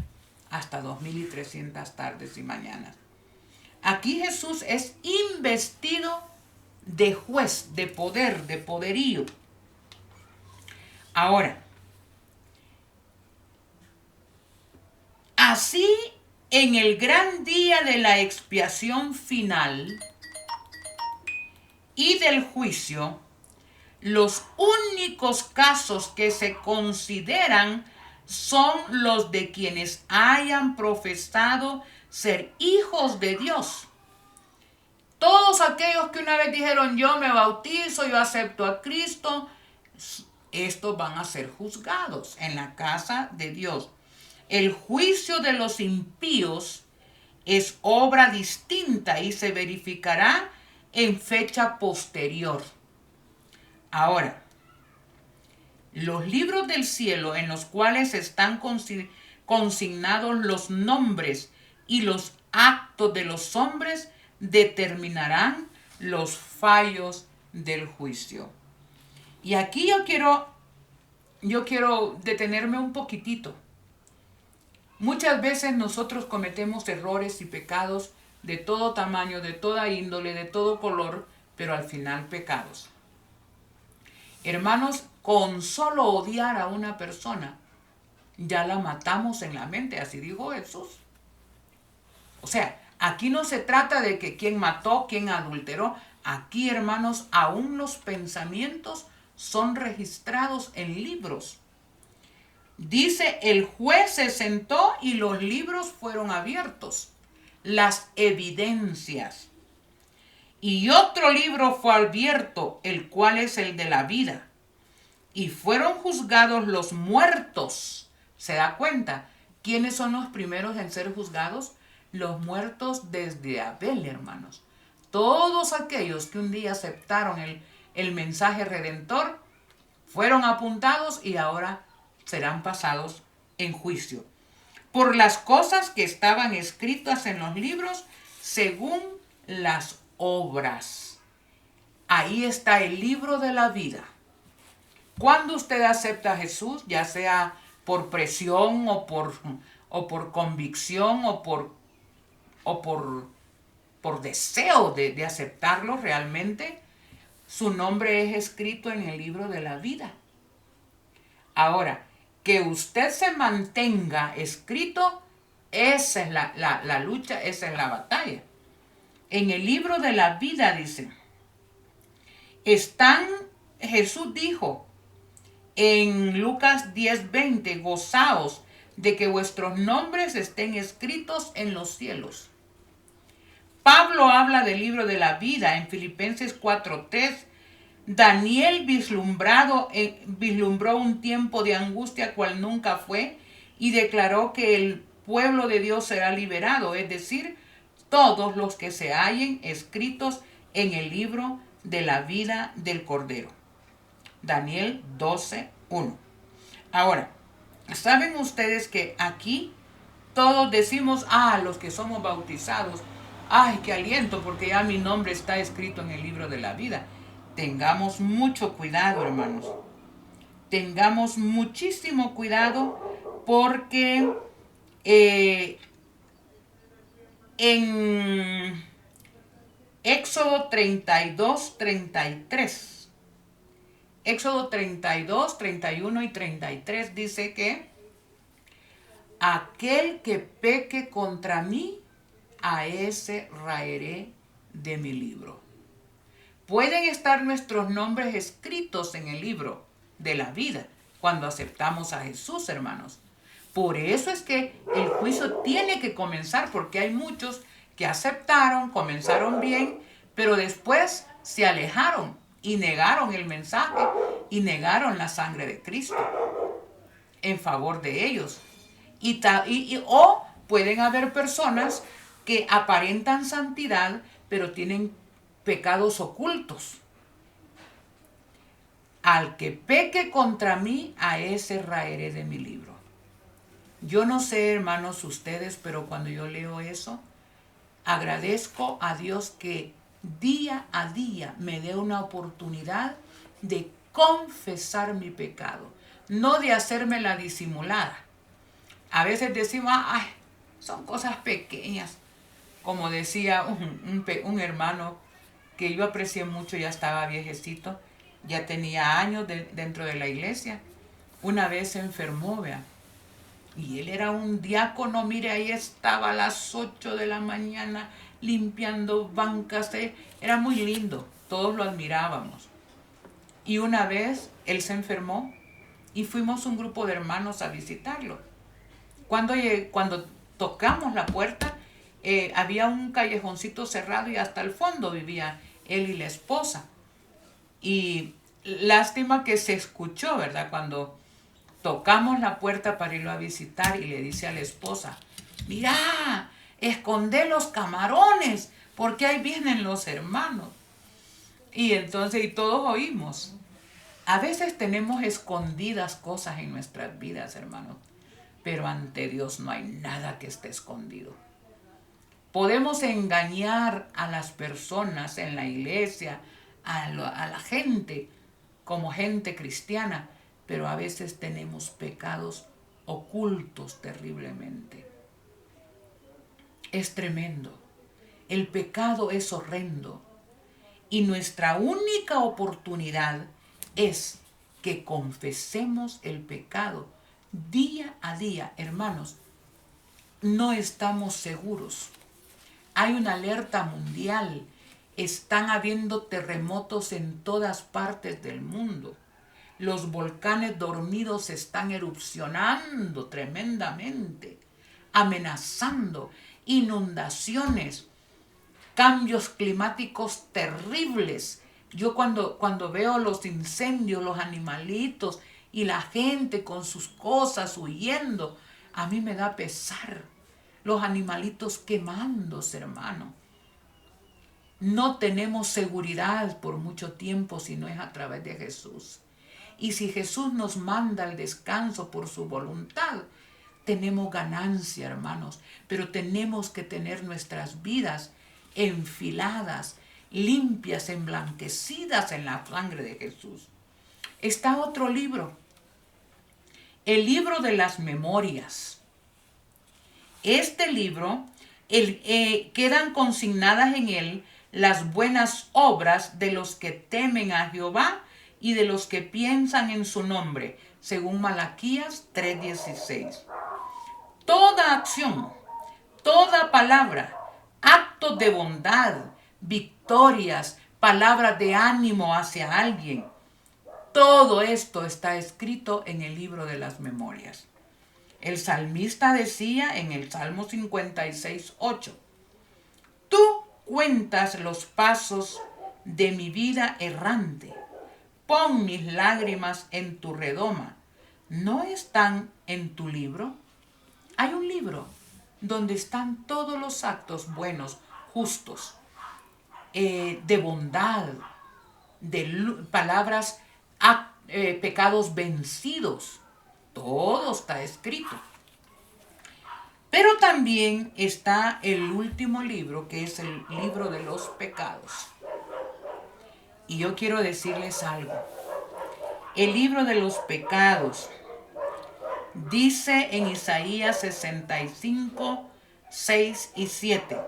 Hasta 2300 tardes y mañanas. Aquí Jesús es investido de juez, de poder, de poderío. Ahora, así en el gran día de la expiación final y del juicio, los únicos casos que se consideran son los de quienes hayan profesado ser hijos de Dios. Todos aquellos que una vez dijeron, yo me bautizo, yo acepto a Cristo, estos van a ser juzgados en la casa de Dios. El juicio de los impíos es obra distinta y se verificará en fecha posterior. Ahora, los libros del cielo en los cuales están consignados los nombres y los actos de los hombres determinarán los fallos del juicio. Y aquí yo quiero detenerme un poquitito. Muchas veces nosotros cometemos errores y pecados de todo tamaño, de toda índole, de todo color, pero al final pecados. Hermanos, con solo odiar a una persona, ya la matamos en la mente, así dijo Jesús. O sea, aquí no se trata de que quién mató, quién adulteró. Aquí, hermanos, aún los pensamientos son registrados en libros. Dice, el juez se sentó y los libros fueron abiertos, las evidencias. Y otro libro fue abierto, el cual es el de la vida. Y fueron juzgados los muertos. ¿Se da cuenta? ¿Quiénes son los primeros en ser juzgados? Los muertos desde Abel, hermanos. Todos aquellos que un día aceptaron el mensaje redentor fueron apuntados y ahora serán pasados en juicio. Por las cosas que estaban escritas en los libros según las obras. Ahí está el libro de la vida. Cuando usted acepta a Jesús, ya sea por presión o por convicción o por deseo de aceptarlo realmente, su nombre es escrito en el libro de la vida. Ahora, que usted se mantenga escrito, esa es la lucha, esa es la batalla. En el libro de la vida dice, Jesús dijo en Lucas 10:20, gozaos, de que vuestros nombres estén escritos en los cielos. Pablo habla del libro de la vida en Filipenses 4:3. Daniel vislumbró un tiempo de angustia cual nunca fue y declaró que el pueblo de Dios será liberado, es decir, todos los que se hallen escritos en el libro de la vida del Cordero. Daniel 12:1. Ahora, ¿saben ustedes que aquí todos decimos, los que somos bautizados, ay, qué aliento, porque ya mi nombre está escrito en el libro de la vida? Tengamos mucho cuidado, hermanos. Tengamos muchísimo cuidado porque en Éxodo 32:33, Éxodo 32:31 y 33 dice que aquel que peque contra mí, a ese raeré de mi libro. Pueden estar nuestros nombres escritos en el libro de la vida cuando aceptamos a Jesús, hermanos. Por eso es que el juicio tiene que comenzar, porque hay muchos que aceptaron, comenzaron bien, pero después se alejaron y negaron el mensaje y negaron la sangre de Cristo en favor de ellos. O pueden haber personas que aparentan santidad, pero tienen pecados ocultos. Al que peque contra mí, a ese raeré de mi libro. Yo no sé, hermanos, ustedes, pero cuando yo leo eso, agradezco a Dios que día a día me dé una oportunidad de confesar mi pecado, no de hacerme la disimulada. A veces decimos, son cosas pequeñas. Como decía un hermano que yo aprecié mucho, ya estaba viejecito, ya tenía años dentro de la iglesia. Una vez se enfermó, vea, y él era un diácono, mire, ahí estaba a las 8 de la mañana limpiando bancas, era muy lindo, todos lo admirábamos. Y una vez él se enfermó y fuimos un grupo de hermanos a visitarlo. Cuando tocamos la puerta, había un callejoncito cerrado y hasta el fondo vivía él y la esposa. Y lástima que se escuchó, ¿verdad? Cuando tocamos la puerta para irlo a visitar y le dice a la esposa, mira, esconde los camarones, porque ahí vienen los hermanos. Y entonces, y todos oímos. A veces tenemos escondidas cosas en nuestras vidas, hermanos, pero ante Dios no hay nada que esté escondido. Podemos engañar a las personas en la iglesia, a la gente, como gente cristiana, pero a veces tenemos pecados ocultos terriblemente. Es tremendo. El pecado es horrendo. Y nuestra única oportunidad es que confesemos el pecado día a día. Hermanos, no estamos seguros. Hay una alerta mundial. Están habiendo terremotos en todas partes del mundo. Los volcanes dormidos están erupcionando tremendamente, amenazando inundaciones, cambios climáticos terribles. Yo cuando veo los incendios, los animalitos y la gente con sus cosas huyendo, a mí me da pesar. Los animalitos quemándose, hermano. No tenemos seguridad por mucho tiempo si no es a través de Jesús. Y si Jesús nos manda al descanso por su voluntad, tenemos ganancia, hermanos. Pero tenemos que tener nuestras vidas enfiladas, limpias, emblanquecidas en la sangre de Jesús. Está otro libro, el libro de las memorias. Este libro, quedan consignadas en él las buenas obras de los que temen a Jehová y de los que piensan en su nombre, según Malaquías 3:16. Toda acción, toda palabra, actos de bondad, victorias, palabras de ánimo hacia alguien, todo esto está escrito en el libro de las memorias. El salmista decía en el Salmo 56:8, tú cuentas los pasos de mi vida errante. Pon mis lágrimas en tu redoma. ¿No están en tu libro? Hay un libro donde están todos los actos buenos, justos, de bondad, de palabras, pecados vencidos. Todo está escrito. Pero también está el último libro, que es el libro de los pecados. Y yo quiero decirles algo. El libro de los pecados dice en Isaías 65, 6 y 7.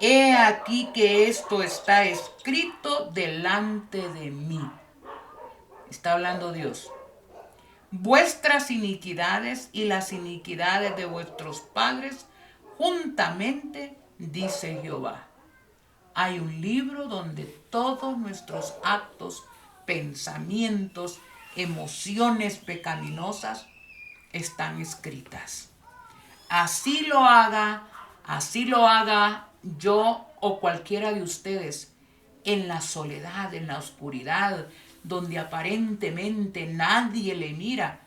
He aquí que esto está escrito delante de mí. Está hablando Dios. Vuestras iniquidades y las iniquidades de vuestros padres juntamente, dice Jehová. Hay un libro donde todos nuestros actos, pensamientos, emociones pecaminosas están escritas. Así lo haga yo o cualquiera de ustedes en la soledad, en la oscuridad, donde aparentemente nadie le mira,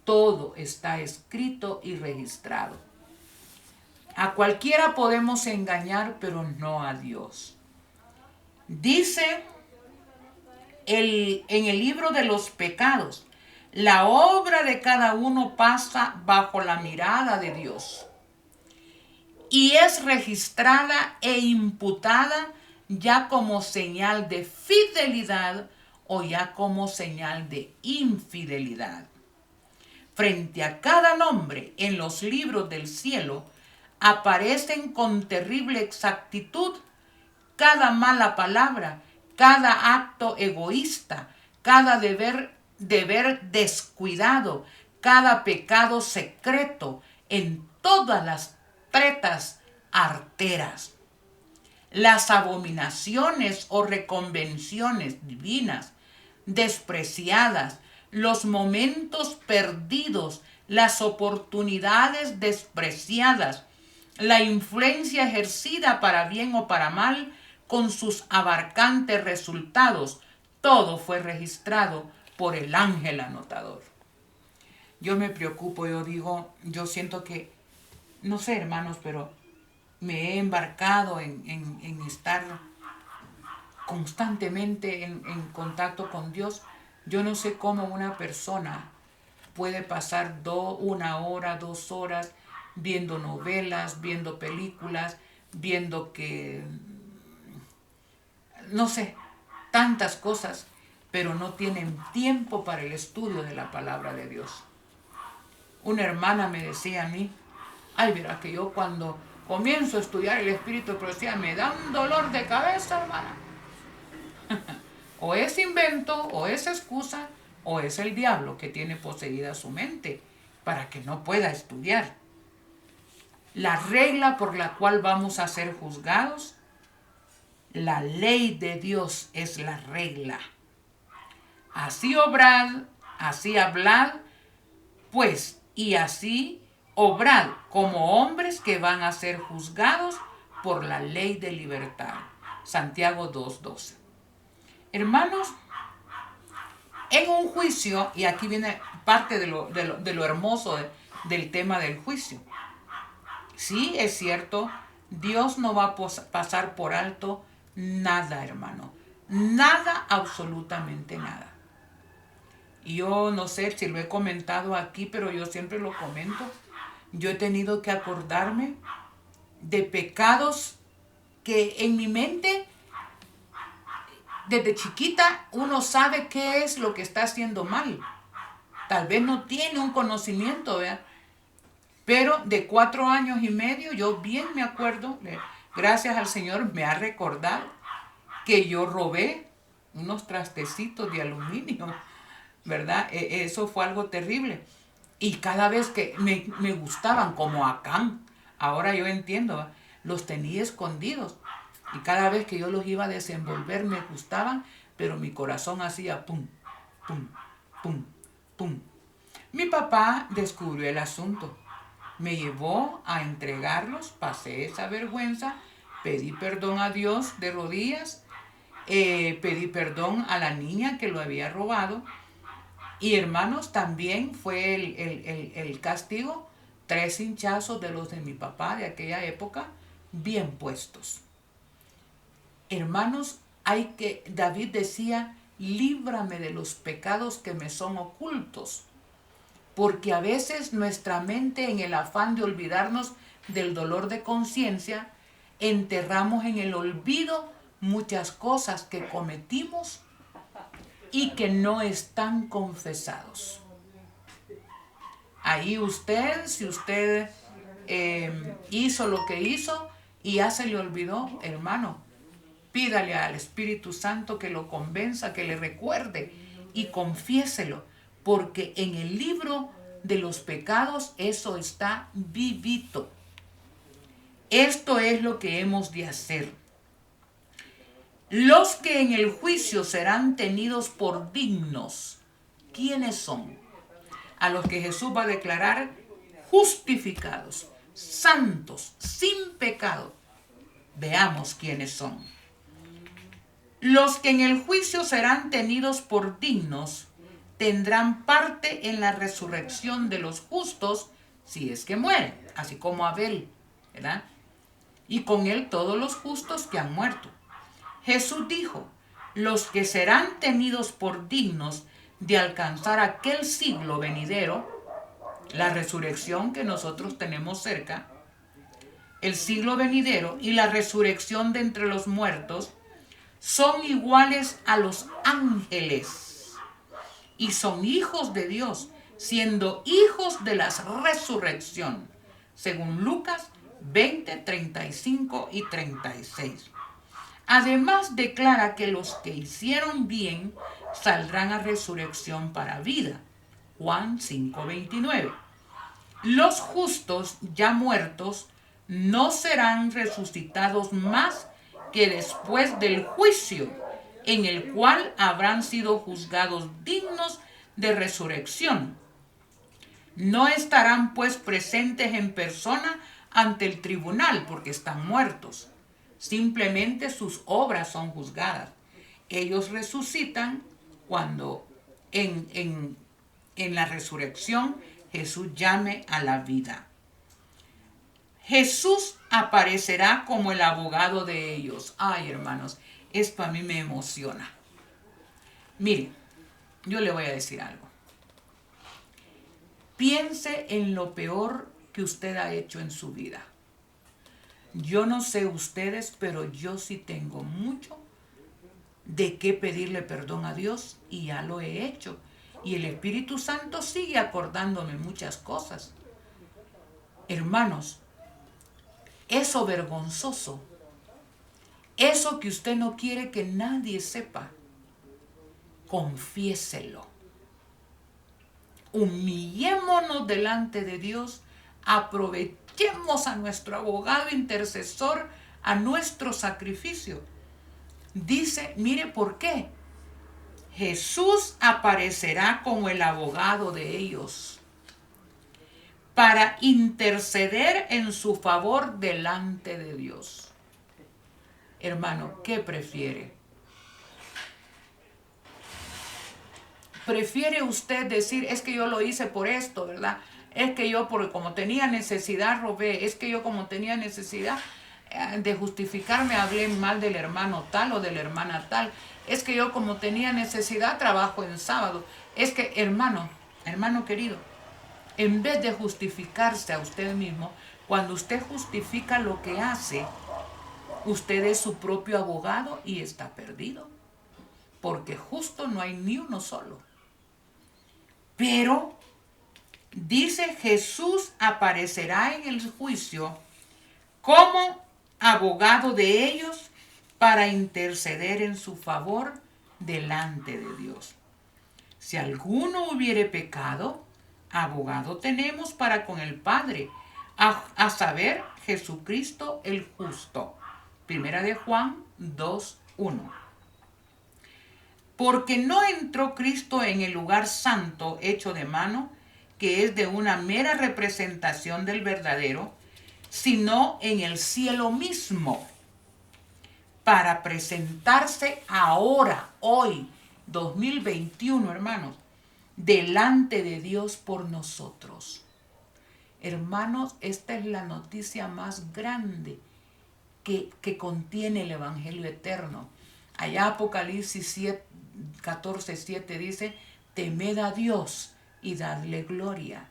todo está escrito y registrado. A cualquiera podemos engañar, pero no a Dios. Dice en el libro de los pecados, la obra de cada uno pasa bajo la mirada de Dios y es registrada e imputada ya como señal de fidelidad o ya como señal de infidelidad. Frente a cada nombre en los libros del cielo aparecen con terrible exactitud cada mala palabra, cada acto egoísta, cada deber descuidado, cada pecado secreto en todas las tretas arteras. Las abominaciones o reconvenciones divinas despreciadas, los momentos perdidos, las oportunidades despreciadas, la influencia ejercida para bien o para mal con sus abarcantes resultados, todo fue registrado por el ángel anotador. Yo me preocupo, yo siento que, no sé hermanos, pero me he embarcado en estar constantemente en contacto con Dios. Yo no sé cómo una persona puede pasar 1 hora, 2 horas viendo novelas, viendo películas, viendo no sé, tantas cosas, pero no tienen tiempo para el estudio de la palabra de Dios. Una hermana me decía a mí, ay, verá que yo cuando comienzo a estudiar el Espíritu de Profecía me da un dolor de cabeza, hermana. O es invento, o es excusa, o es el diablo que tiene poseída su mente para que no pueda estudiar. La regla por la cual vamos a ser juzgados, la ley de Dios es la regla. Así obrad, así hablad, pues, y así obrad como hombres que van a ser juzgados por la ley de libertad. Santiago 2:12. Hermanos, en un juicio, y aquí viene parte de lo hermoso del tema del juicio. Sí, es cierto, Dios no va a pasar por alto nada, hermano. Nada, absolutamente nada. Y yo no sé si lo he comentado aquí, pero yo siempre lo comento. Yo he tenido que acordarme de pecados que en mi mente, desde chiquita, uno sabe qué es lo que está haciendo mal. Tal vez no tiene un conocimiento, ¿verdad? Pero de 4 años y medio, yo bien me acuerdo, gracias al Señor me ha recordado que yo robé unos trastecitos de aluminio, ¿verdad? Eso fue algo terrible. Y cada vez que me gustaban, como Acán, ahora yo entiendo, ¿verdad? Los tenía escondidos. Y cada vez que yo los iba a desenvolver me gustaban, pero mi corazón hacía pum, pum, pum, pum. Mi papá descubrió el asunto. Me llevó a entregarlos, pasé esa vergüenza, pedí perdón a Dios de rodillas, pedí perdón a la niña que lo había robado. Y hermanos, también fue el castigo, 3 hinchazos de los de mi papá de aquella época, bien puestos. Hermanos, David decía, líbrame de los pecados que me son ocultos. Porque a veces nuestra mente, en el afán de olvidarnos del dolor de conciencia, enterramos en el olvido muchas cosas que cometimos y que no están confesados. Ahí si usted hizo lo que hizo y ya se le olvidó, hermano, pídale al Espíritu Santo que lo convenza, que le recuerde y confiéselo, porque en el libro de los pecados eso está vivito. Esto es lo que hemos de hacer. Los que en el juicio serán tenidos por dignos, ¿quiénes son? A los que Jesús va a declarar justificados, santos, sin pecado. Veamos quiénes son. Los que en el juicio serán tenidos por dignos tendrán parte en la resurrección de los justos si es que mueren, así como Abel, ¿verdad? Y con él todos los justos que han muerto. Jesús dijo, los que serán tenidos por dignos de alcanzar aquel siglo venidero, la resurrección que nosotros tenemos cerca, el siglo venidero y la resurrección de entre los muertos, son iguales a los ángeles y son hijos de Dios, siendo hijos de la resurrección, según Lucas 20, 35 y 36. Además declara que los que hicieron bien saldrán a resurrección para vida, Juan 5, 29. Los justos ya muertos no serán resucitados más que después del juicio, en el cual habrán sido juzgados dignos de resurrección. No estarán pues presentes en persona ante el tribunal porque están muertos. Simplemente sus obras son juzgadas. Ellos resucitan cuando en la resurrección Jesús llame a la vida. Jesús aparecerá como el abogado de ellos. Ay, hermanos, esto a mí me emociona. Mire, yo le voy a decir algo. Piense en lo peor que usted ha hecho en su vida. Yo no sé ustedes, pero yo sí tengo mucho de qué pedirle perdón a Dios y ya lo he hecho. Y el Espíritu Santo sigue acordándome muchas cosas. Hermanos, eso vergonzoso, eso que usted no quiere que nadie sepa, confiéselo. Humillémonos delante de Dios, aprovechemos a nuestro abogado intercesor, a nuestro sacrificio. Dice, mire por qué. Jesús aparecerá como el abogado de ellos para interceder en su favor delante de Dios. Hermano, ¿qué prefiere? ¿Prefiere usted decir, es que yo lo hice por esto, ¿verdad? Es que yo, porque como tenía necesidad, robé. Es que yo, como tenía necesidad de justificarme, hablé mal del hermano tal o de la hermana tal. Es que yo, como tenía necesidad, trabajo en sábado. Es que, hermano querido, en vez de justificarse a usted mismo, cuando usted justifica lo que hace, usted es su propio abogado y está perdido. Porque justo no hay ni uno solo. Pero dice, Jesús aparecerá en el juicio como abogado de ellos para interceder en su favor delante de Dios. Si alguno hubiere pecado, abogado tenemos para con el Padre, a saber, Jesucristo el justo. Primera de Juan 2:1. Porque no entró Cristo en el lugar santo hecho de mano, que es de una mera representación del verdadero, sino en el cielo mismo, para presentarse ahora, hoy, 2021, hermanos, delante de Dios por nosotros. Hermanos, esta es la noticia más grande que contiene el Evangelio eterno. Allá Apocalipsis 14:7 dice, temed a Dios y dadle gloria,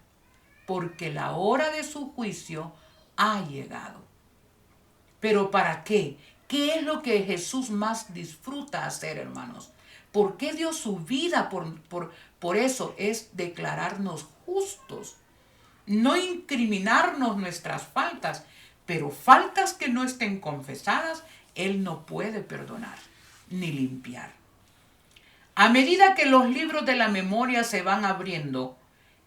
porque la hora de su juicio ha llegado. ¿Pero para qué? ¿Qué es lo que Jesús más disfruta hacer, hermanos? ¿Por qué dio su vida? Por eso es declararnos justos. No incriminarnos nuestras faltas, pero faltas que no estén confesadas, Él no puede perdonar ni limpiar. A medida que los libros de la memoria se van abriendo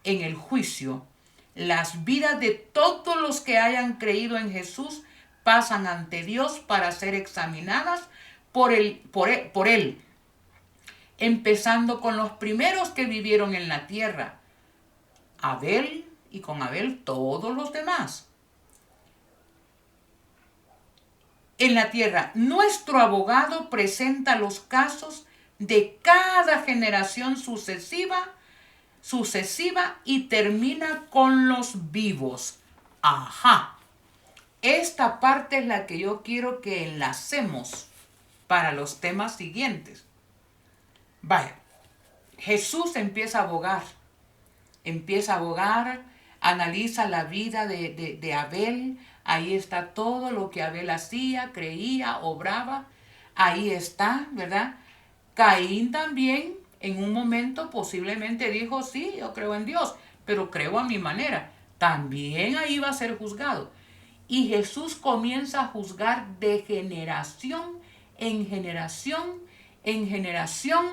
en el juicio, las vidas de todos los que hayan creído en Jesús pasan ante Dios para ser examinadas por él, empezando con los primeros que vivieron en la tierra, Abel, y con Abel todos los demás. En la tierra, nuestro abogado presenta los casos de cada generación sucesiva y termina con los vivos. Ajá. Esta parte es la que yo quiero que enlacemos para los temas siguientes. Vaya, Jesús empieza a abogar, analiza la vida de Abel. Ahí está todo lo que Abel hacía, creía, obraba. Ahí está, ¿verdad? Caín también en un momento posiblemente dijo, sí, yo creo en Dios, pero creo a mi manera. También ahí va a ser juzgado. Y Jesús comienza a juzgar de generación en generación en generación.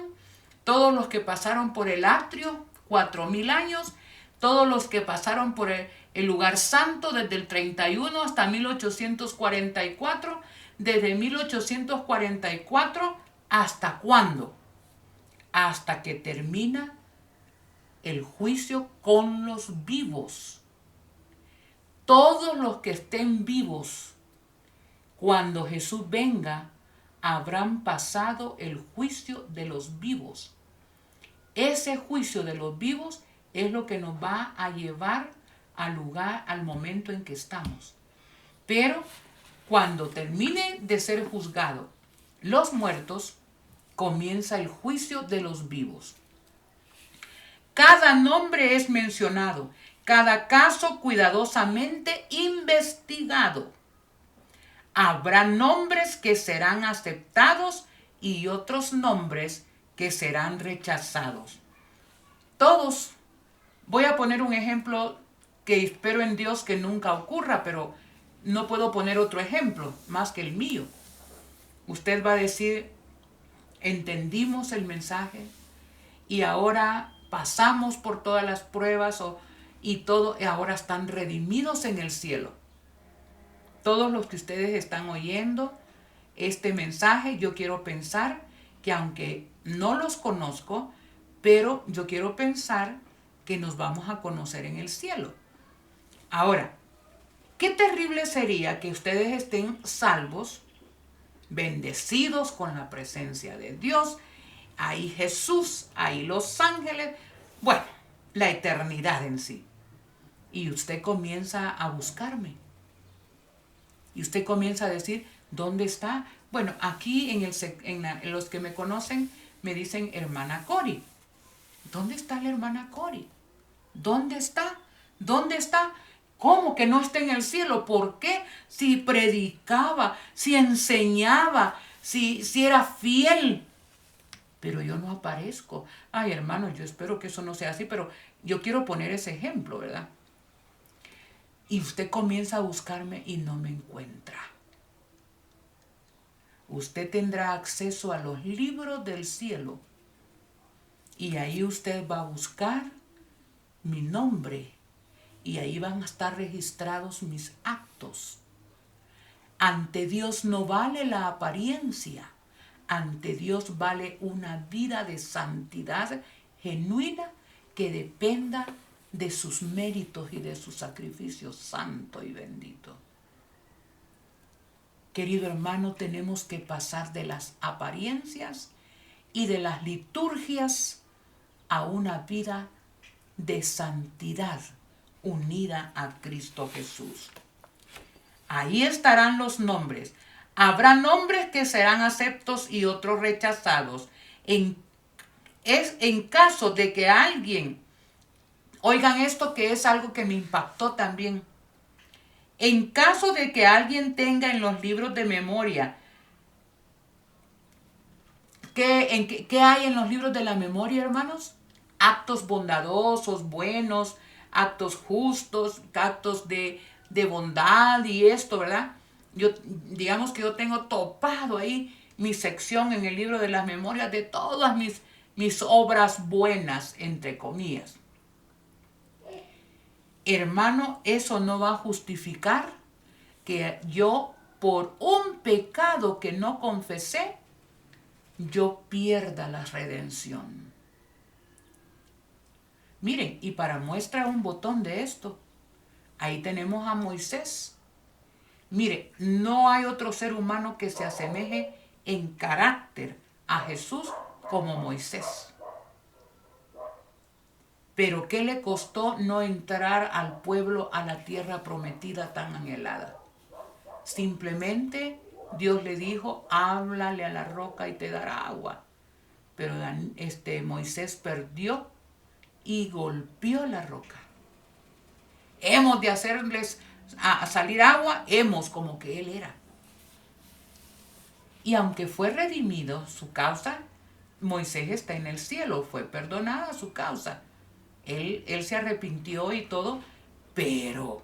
Todos los que pasaron por el atrio, 4,000 años, todos los que pasaron por el lugar santo desde el 31 hasta 1844, desde 1844 hasta ¿cuándo? Hasta que termina el juicio con los vivos. Todos los que estén vivos cuando Jesús venga habrán pasado el juicio de los vivos. Ese juicio de los vivos es lo que nos va a llevar al lugar, al momento en que estamos. Pero cuando termine de ser juzgado los muertos, comienza el juicio de los vivos. Cada nombre es mencionado, cada caso cuidadosamente investigado. Habrá nombres que serán aceptados y otros nombres que serán rechazados. Todos. Voy a poner un ejemplo que espero en Dios que nunca ocurra, pero no puedo poner otro ejemplo más que el mío. Usted va a decir, entendimos el mensaje y ahora pasamos por todas las pruebas y ahora están redimidos en el cielo. Todos los que ustedes están oyendo este mensaje, yo quiero pensar que aunque no los conozco, pero yo quiero pensar que nos vamos a conocer en el cielo. Ahora, qué terrible sería que ustedes estén salvos, bendecidos con la presencia de Dios, ahí Jesús, ahí los ángeles, bueno, la eternidad en sí. Y usted comienza a buscarme. Y usted comienza a decir, ¿dónde está? Bueno, aquí en los que me conocen me dicen hermana Cori. ¿Dónde está la hermana Cori? ¿Dónde está? ¿Dónde está? ¿Cómo que no está en el cielo? ¿Por qué? Si predicaba, si enseñaba, si era fiel. Pero yo no aparezco. Ay, hermano, yo espero que eso no sea así, pero yo quiero poner ese ejemplo, ¿verdad? Y usted comienza a buscarme y no me encuentra. Usted tendrá acceso a los libros del cielo y ahí usted va a buscar mi nombre y ahí van a estar registrados mis actos. Ante Dios no vale la apariencia, ante Dios vale una vida de santidad genuina que dependa de sus méritos y de su sacrificio santo y bendito. Querido hermano, tenemos que pasar de las apariencias y de las liturgias a una vida de santidad unida a Cristo Jesús. Ahí estarán los nombres. Habrá nombres que serán aceptos y otros rechazados. En caso de que alguien, oigan esto que es algo que me impactó también, en caso de que alguien tenga en los libros de memoria, ¿qué hay en los libros de la memoria, hermanos? Actos bondadosos, buenos, actos justos, actos de bondad y esto, ¿verdad? Digamos que yo tengo topado ahí mi sección en el libro de las memorias de todas mis obras buenas, entre comillas. Hermano, eso no va a justificar que yo, por un pecado que no confesé, yo pierda la redención. Miren, y para muestra un botón de esto, ahí tenemos a Moisés. Mire, no hay otro ser humano que se asemeje en carácter a Jesús como Moisés. Pero ¿qué le costó no entrar al pueblo a la tierra prometida tan anhelada? Simplemente Dios le dijo, háblale a la roca y te dará agua. Pero Moisés perdió y golpeó la roca. Hemos de hacerles a salir agua, como que él era. Y aunque fue redimido su causa, Moisés está en el cielo, fue perdonada su causa. Él se arrepintió y todo, pero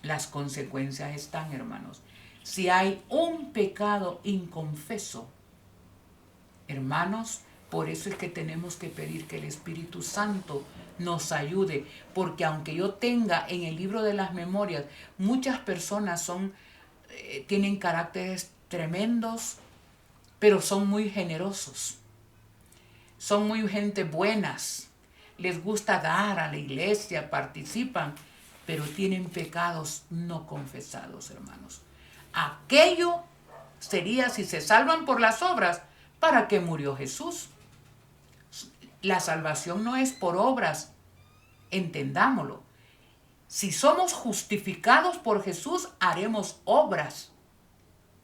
las consecuencias están, hermanos. Si hay un pecado inconfeso, hermanos, por eso es que tenemos que pedir que el Espíritu Santo nos ayude, porque aunque yo tenga en el libro de las memorias, muchas personas tienen caracteres tremendos, pero son muy generosos, son muy gente buenas, les gusta dar a la iglesia, participan, pero tienen pecados no confesados, hermanos. Aquello sería, si se salvan por las obras, ¿para qué murió Jesús? La salvación no es por obras, entendámoslo. Si somos justificados por Jesús, haremos obras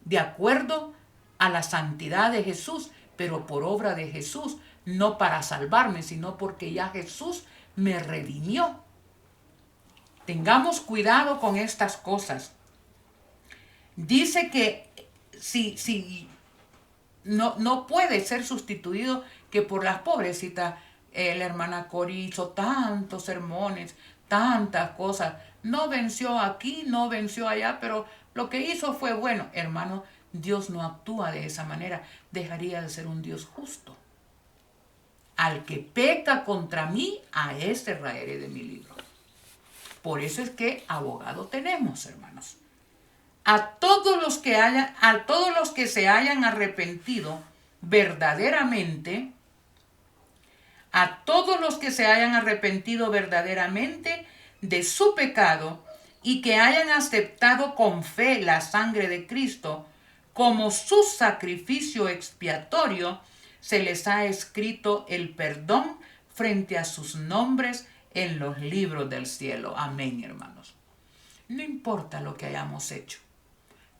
de acuerdo a la santidad de Jesús, pero por obra de Jesús, no para salvarme, sino porque ya Jesús me redimió. Tengamos cuidado con estas cosas. Dice que si no puede ser sustituido que por las pobrecitas. La hermana Cori hizo tantos sermones, tantas cosas. No venció aquí, no venció allá, pero lo que hizo fue bueno. Hermano, Dios no actúa de esa manera. Dejaría de ser un Dios justo. Al que peca contra mí, a ese raeré de mi libro. Por eso es que abogado tenemos, hermanos. A todos los que se hayan arrepentido verdaderamente, de su pecado y que hayan aceptado con fe la sangre de Cristo como su sacrificio expiatorio, se les ha escrito el perdón frente a sus nombres en los libros del cielo. Amén, hermanos. No importa lo que hayamos hecho.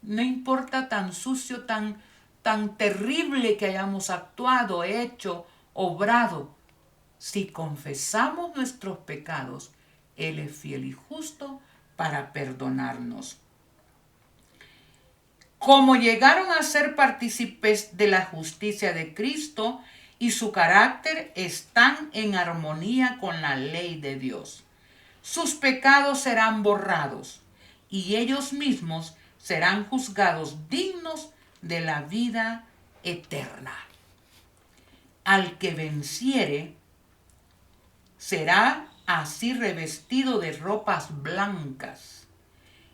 No importa tan sucio, tan terrible que hayamos actuado, hecho, obrado. Si confesamos nuestros pecados, Él es fiel y justo para perdonarnos. Como llegaron a ser partícipes de la justicia de Cristo y su carácter están en armonía con la ley de Dios, sus pecados serán borrados y ellos mismos serán juzgados dignos de la vida eterna. Al que venciere será así revestido de ropas blancas,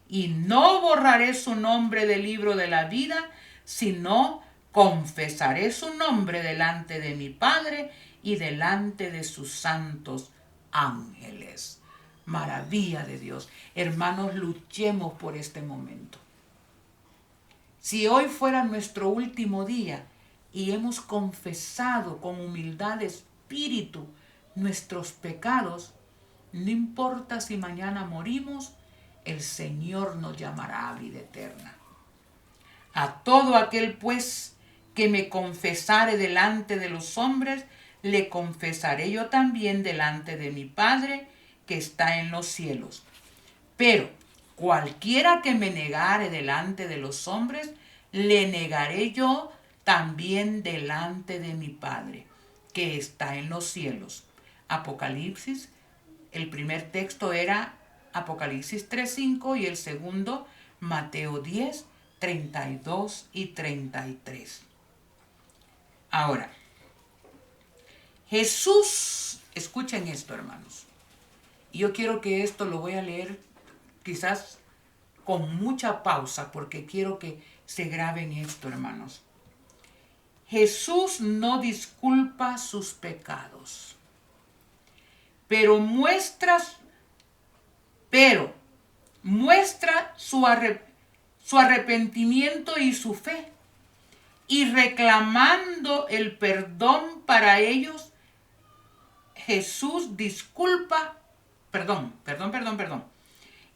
y no borraré su nombre del libro de la vida, sino confesaré su nombre delante de mi Padre y delante de sus santos ángeles. maravilla de Dios. Hermanos, luchemos por este momento. Si hoy fuera nuestro último día y hemos confesado con humildad de espíritu nuestros pecados, no importa si mañana morimos, el Señor nos llamará a vida eterna. A todo aquel pues que me confesare delante de los hombres, le confesaré yo también delante de mi Padre que está en los cielos. Pero cualquiera que me negare delante de los hombres, le negaré yo también delante de mi Padre que está en los cielos. Apocalipsis, el primer texto era Apocalipsis 3:5 y el segundo Mateo 10:32 y 33. Ahora, Jesús, escuchen esto, hermanos. Yo quiero que esto lo voy a leer quizás con mucha pausa porque quiero que se graben esto, hermanos. Jesús no disculpa sus pecados, pero muestra su arrepentimiento y su fe, y reclamando el perdón para ellos, Jesús disculpa,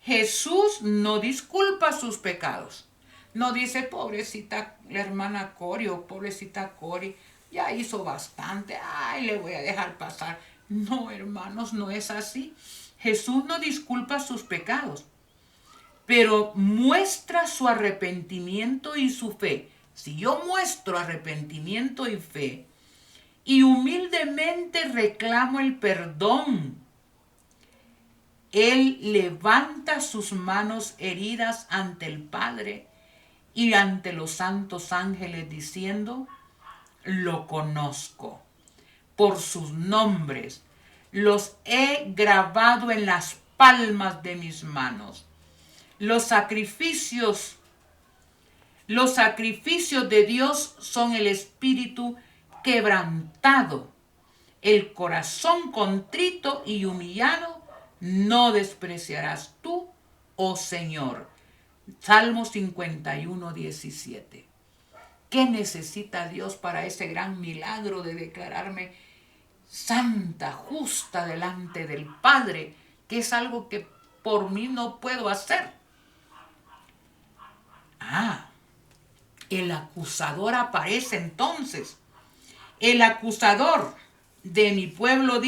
Jesús no disculpa sus pecados. No dice, pobrecita la hermana Cori o pobrecita Cori, ya hizo bastante, ay, le voy a dejar pasar. No, hermanos, no es así. Jesús no disculpa sus pecados, pero muestra su arrepentimiento y su fe. Si yo muestro arrepentimiento y fe y humildemente reclamo el perdón, Él levanta sus manos heridas ante el Padre y ante los santos ángeles diciendo, lo conozco por sus nombres, los he grabado en las palmas de mis manos. Los sacrificios de Dios son el espíritu quebrantado, el corazón contrito y humillado, no despreciarás tú, oh Señor. Salmo 51:17. ¿Qué necesita Dios para ese gran milagro de declararme santa, justa delante del Padre? Que es algo que por mí no puedo hacer. El acusador aparece entonces. El acusador de mi pueblo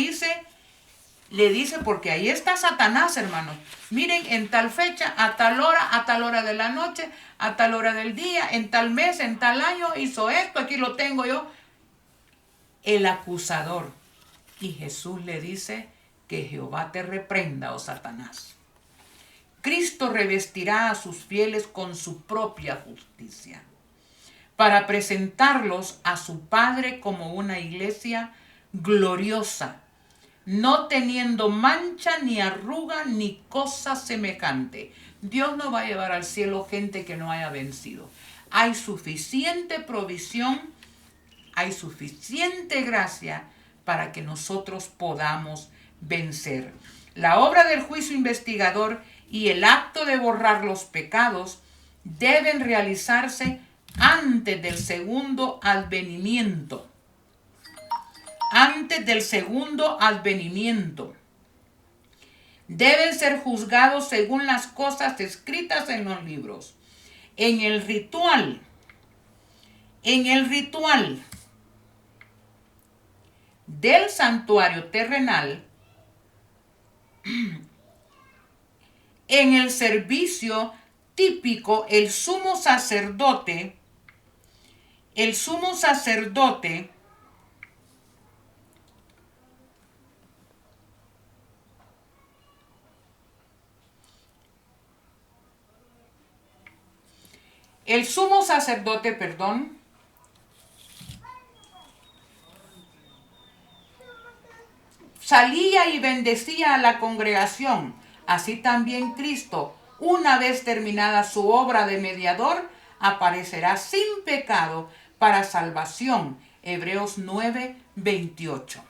le dice, porque ahí está Satanás, hermanos. Miren, en tal fecha, a tal hora de la noche, a tal hora del día, en tal mes, en tal año, hizo esto, aquí lo tengo yo. El acusador. Y Jesús le dice, que Jehová te reprenda, oh Satanás. Cristo revestirá a sus fieles con su propia justicia, para presentarlos a su Padre como una iglesia gloriosa, no teniendo mancha, ni arruga, ni cosa semejante. Dios no va a llevar al cielo gente que no haya vencido. Hay suficiente provisión, hay suficiente gracia para que nosotros podamos vencer. La obra del juicio investigador y el acto de borrar los pecados deben realizarse antes del segundo advenimiento. Antes del segundo advenimiento. Deben ser juzgados según las cosas escritas en los libros. En el ritual del santuario terrenal, en el servicio típico, el sumo sacerdote salía y bendecía a la congregación. Así también Cristo, una vez terminada su obra de mediador, aparecerá sin pecado para salvación. Hebreos 9:28.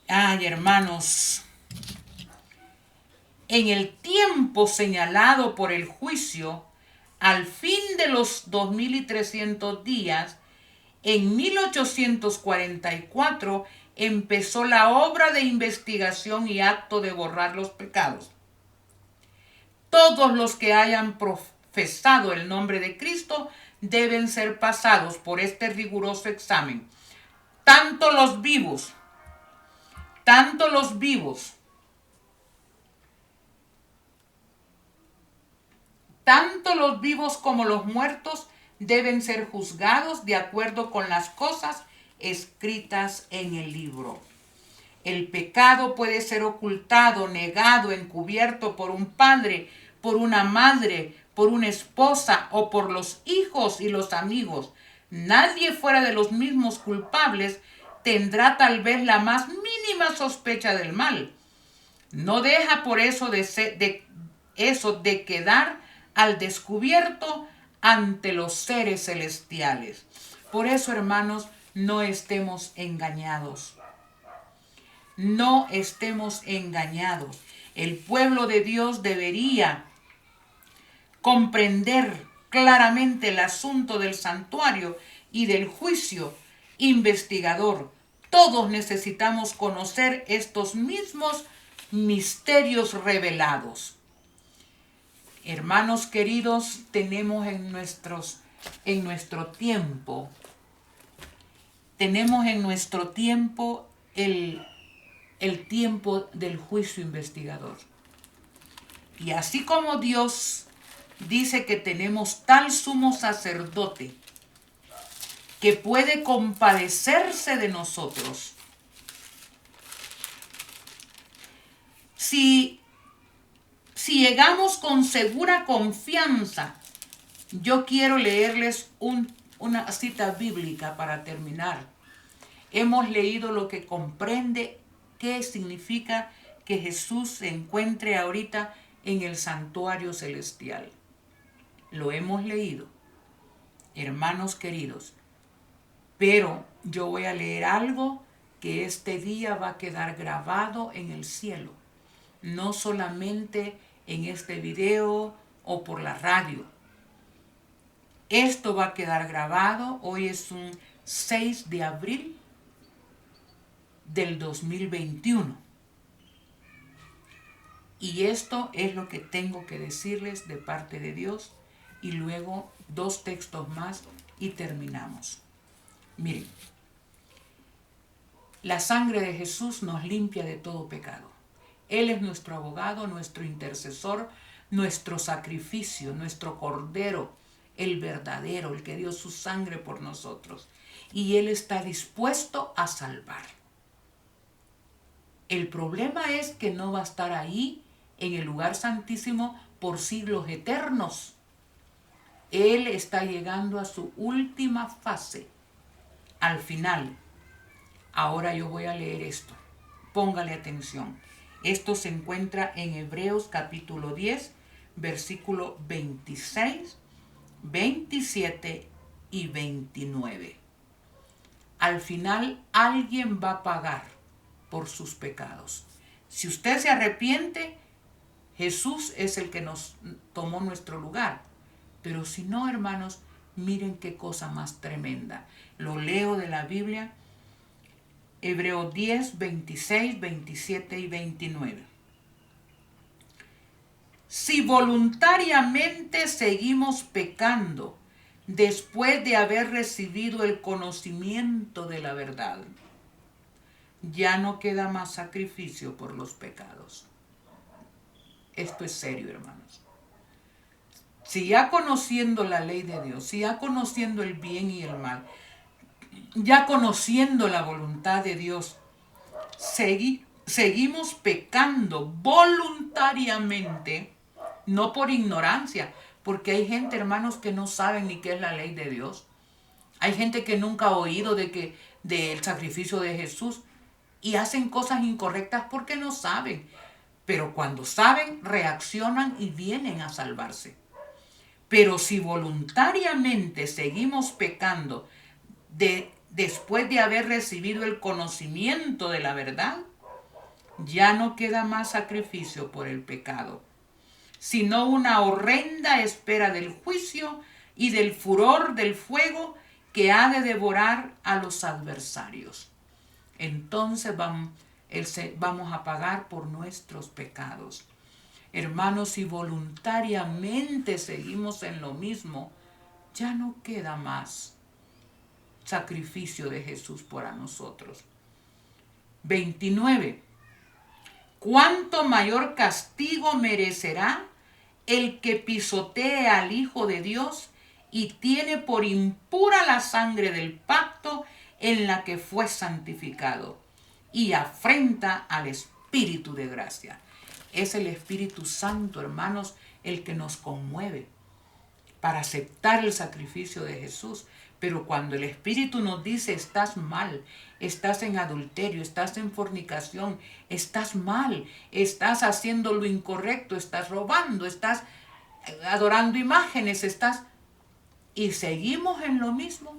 Ay, hermanos, en el tiempo señalado por el juicio, al fin de los 2300 días, en 1844 empezó la obra de investigación y acto de borrar los pecados. Todos los que hayan profesado el nombre de Cristo deben ser pasados por este riguroso examen. Tanto los vivos como los muertos deben ser juzgados de acuerdo con las cosas escritas en el libro. El pecado puede ser ocultado, negado, encubierto por un padre, por una madre, por una esposa o por los hijos y los amigos. Nadie fuera de los mismos culpables tendrá tal vez la más mínima sospecha del mal. No deja por eso de quedar al descubierto ante los seres celestiales. Por eso, hermanos, no estemos engañados. No estemos engañados. El pueblo de Dios debería comprender claramente el asunto del santuario y del juicio investigador. Todos necesitamos conocer estos mismos misterios revelados. Hermanos queridos, tenemos en nuestro tiempo el tiempo del juicio investigador. Y así como Dios dice que tenemos tal sumo sacerdote que puede compadecerse de nosotros, si llegamos con segura confianza, yo quiero leerles una cita bíblica para terminar. Hemos leído lo que comprende qué significa que Jesús se encuentre ahorita en el santuario celestial. Lo hemos leído, hermanos queridos, pero yo voy a leer algo que este día va a quedar grabado en el cielo, no solamente en este video o por la radio. Esto va a quedar grabado. Hoy es un 6 de abril del 2021. Y esto es lo que tengo que decirles de parte de Dios. Y luego 2 textos más y terminamos. Miren, la sangre de Jesús nos limpia de todo pecado. Él es nuestro abogado, nuestro intercesor, nuestro sacrificio, nuestro cordero, el verdadero, el que dio su sangre por nosotros. Y Él está dispuesto a salvar. El problema es que no va a estar ahí en el lugar santísimo por siglos eternos. Él está llegando a su última fase, al final. Ahora yo voy a leer esto. Póngale atención. Esto se encuentra en Hebreos capítulo 10, versículo 26, 27 y 29. Al final alguien va a pagar por sus pecados. Si usted se arrepiente, Jesús es el que nos tomó nuestro lugar. Pero si no, hermanos, miren qué cosa más tremenda. Lo leo de la Biblia, Hebreos 10, 26, 27 y 29. Si voluntariamente seguimos pecando después de haber recibido el conocimiento de la verdad, ya no queda más sacrificio por los pecados. Esto es serio, hermanos. Si ya conociendo la ley de Dios, si ya conociendo el bien y el mal, ya conociendo la voluntad de Dios, seguimos pecando voluntariamente, no por ignorancia, porque hay gente, hermanos, que no saben ni qué es la ley de Dios. Hay gente que nunca ha oído del sacrificio de Jesús y hacen cosas incorrectas porque no saben. Pero cuando saben, reaccionan y vienen a salvarse. Pero si voluntariamente seguimos pecando después de haber recibido el conocimiento de la verdad, Ya no queda más sacrificio por el pecado, sino una horrenda espera del juicio y del furor del fuego que ha de devorar a los adversarios. Entonces vamos a pagar por nuestros pecados. Hermanos, si voluntariamente seguimos en lo mismo, ya no queda más sacrificio de Jesús para nosotros. 29. ¿Cuánto mayor castigo merecerá el que pisotee al Hijo de Dios y tiene por impura la sangre del pacto en la que fue santificado y afrenta al Espíritu de gracia? Es el Espíritu Santo, hermanos, el que nos conmueve para aceptar el sacrificio de Jesús. Pero cuando el Espíritu nos dice estás mal, estás en adulterio, estás en fornicación, estás mal, estás haciendo lo incorrecto, estás robando, estás adorando imágenes, y seguimos en lo mismo,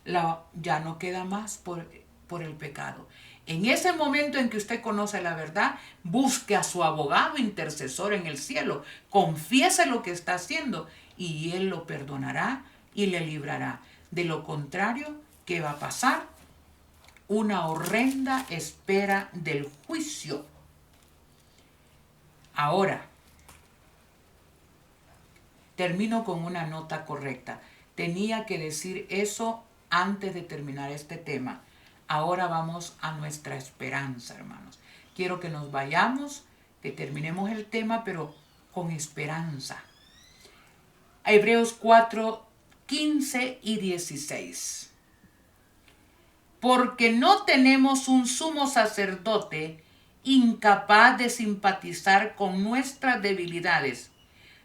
ya no queda más por el pecado. En ese momento en que usted conoce la verdad, busque a su abogado intercesor en el cielo, confiese lo que está haciendo y Él lo perdonará y le librará. De lo contrario, ¿qué va a pasar? Una horrenda espera del juicio. Ahora, termino con una nota correcta. Tenía que decir eso antes de terminar este tema. Ahora vamos a nuestra esperanza, hermanos. Quiero que nos vayamos, que terminemos el tema, pero con esperanza. Hebreos 4, 15 y 16. Porque no tenemos un sumo sacerdote incapaz de simpatizar con nuestras debilidades,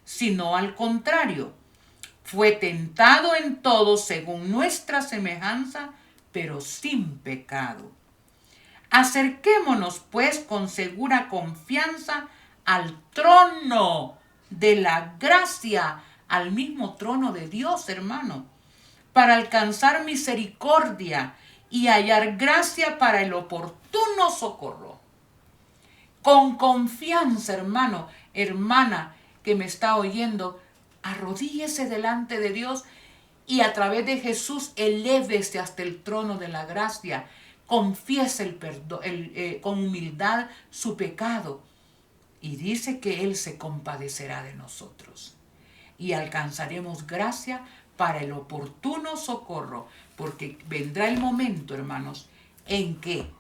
sino al contrario, fue tentado en todo según nuestra semejanza, pero sin pecado. Acerquémonos pues con segura confianza al trono de la gracia, al mismo trono de Dios, hermano, para alcanzar misericordia y hallar gracia para el oportuno socorro. Con confianza, hermano, hermana que me está oyendo, arrodíllese delante de Dios y a través de Jesús elévese hasta el trono de la gracia. Confiese con humildad su pecado y dice que Él se compadecerá de nosotros y alcanzaremos gracia para el oportuno socorro, porque vendrá el momento, hermanos, en que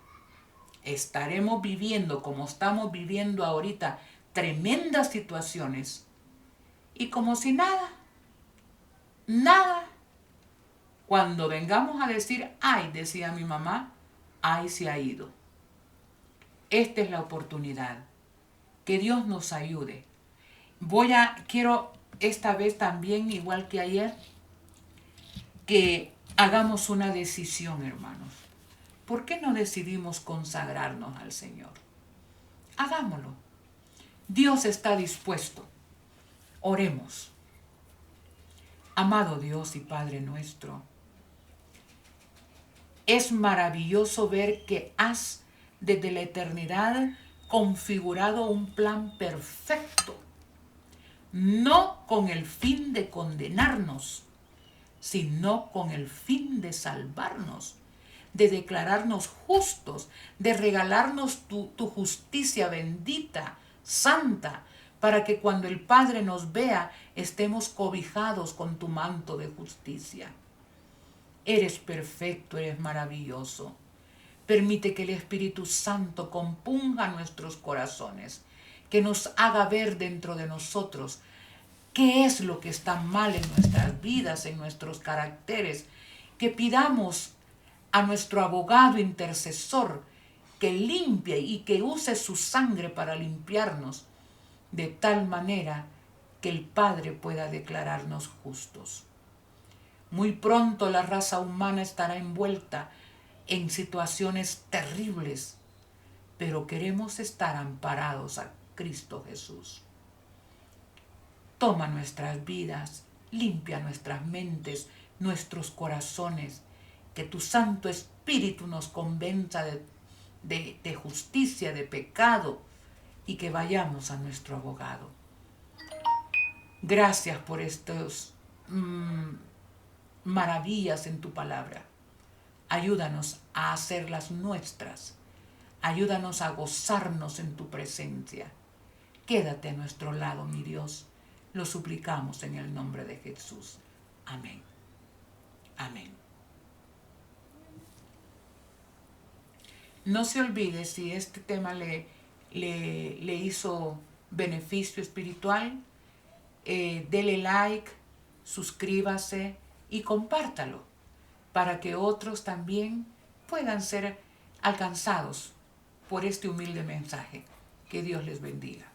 estaremos viviendo como estamos viviendo ahorita tremendas situaciones y como si nada, cuando vengamos a decir, ay, decía mi mamá, ay, se ha ido. Esta es la oportunidad. Que Dios nos ayude. Quiero esta vez también, igual que ayer, que hagamos una decisión, hermanos. ¿Por qué no decidimos consagrarnos al Señor? Hagámoslo. Dios está dispuesto. Oremos. Amado Dios y Padre nuestro, es maravilloso ver que has desde la eternidad configurado un plan perfecto, no con el fin de condenarnos, sino con el fin de salvarnos, de declararnos justos, de regalarnos tu justicia bendita, santa, para que cuando el Padre nos vea estemos cobijados con tu manto de justicia. Eres perfecto, eres maravilloso. Permite que el Espíritu Santo compunja nuestros corazones, que nos haga ver dentro de nosotros qué es lo que está mal en nuestras vidas, en nuestros caracteres, que pidamos a nuestro abogado intercesor que limpie y que use su sangre para limpiarnos, de tal manera que el Padre pueda declararnos justos. Muy pronto la raza humana estará envuelta en situaciones terribles, pero queremos estar amparados a Cristo Jesús. Toma nuestras vidas, limpia nuestras mentes, nuestros corazones, que tu Santo Espíritu nos convenza de justicia, de pecado, y que vayamos a nuestro abogado. Gracias por estos maravillas en tu palabra. Ayúdanos a hacerlas nuestras. Ayúdanos a gozarnos en tu presencia. Quédate a nuestro lado, mi Dios. Lo suplicamos en el nombre de Jesús. Amén. Amén. No se olvide, si este tema le hizo beneficio espiritual, dele like, suscríbase y compártalo para que otros también puedan ser alcanzados por este humilde mensaje. Que Dios les bendiga.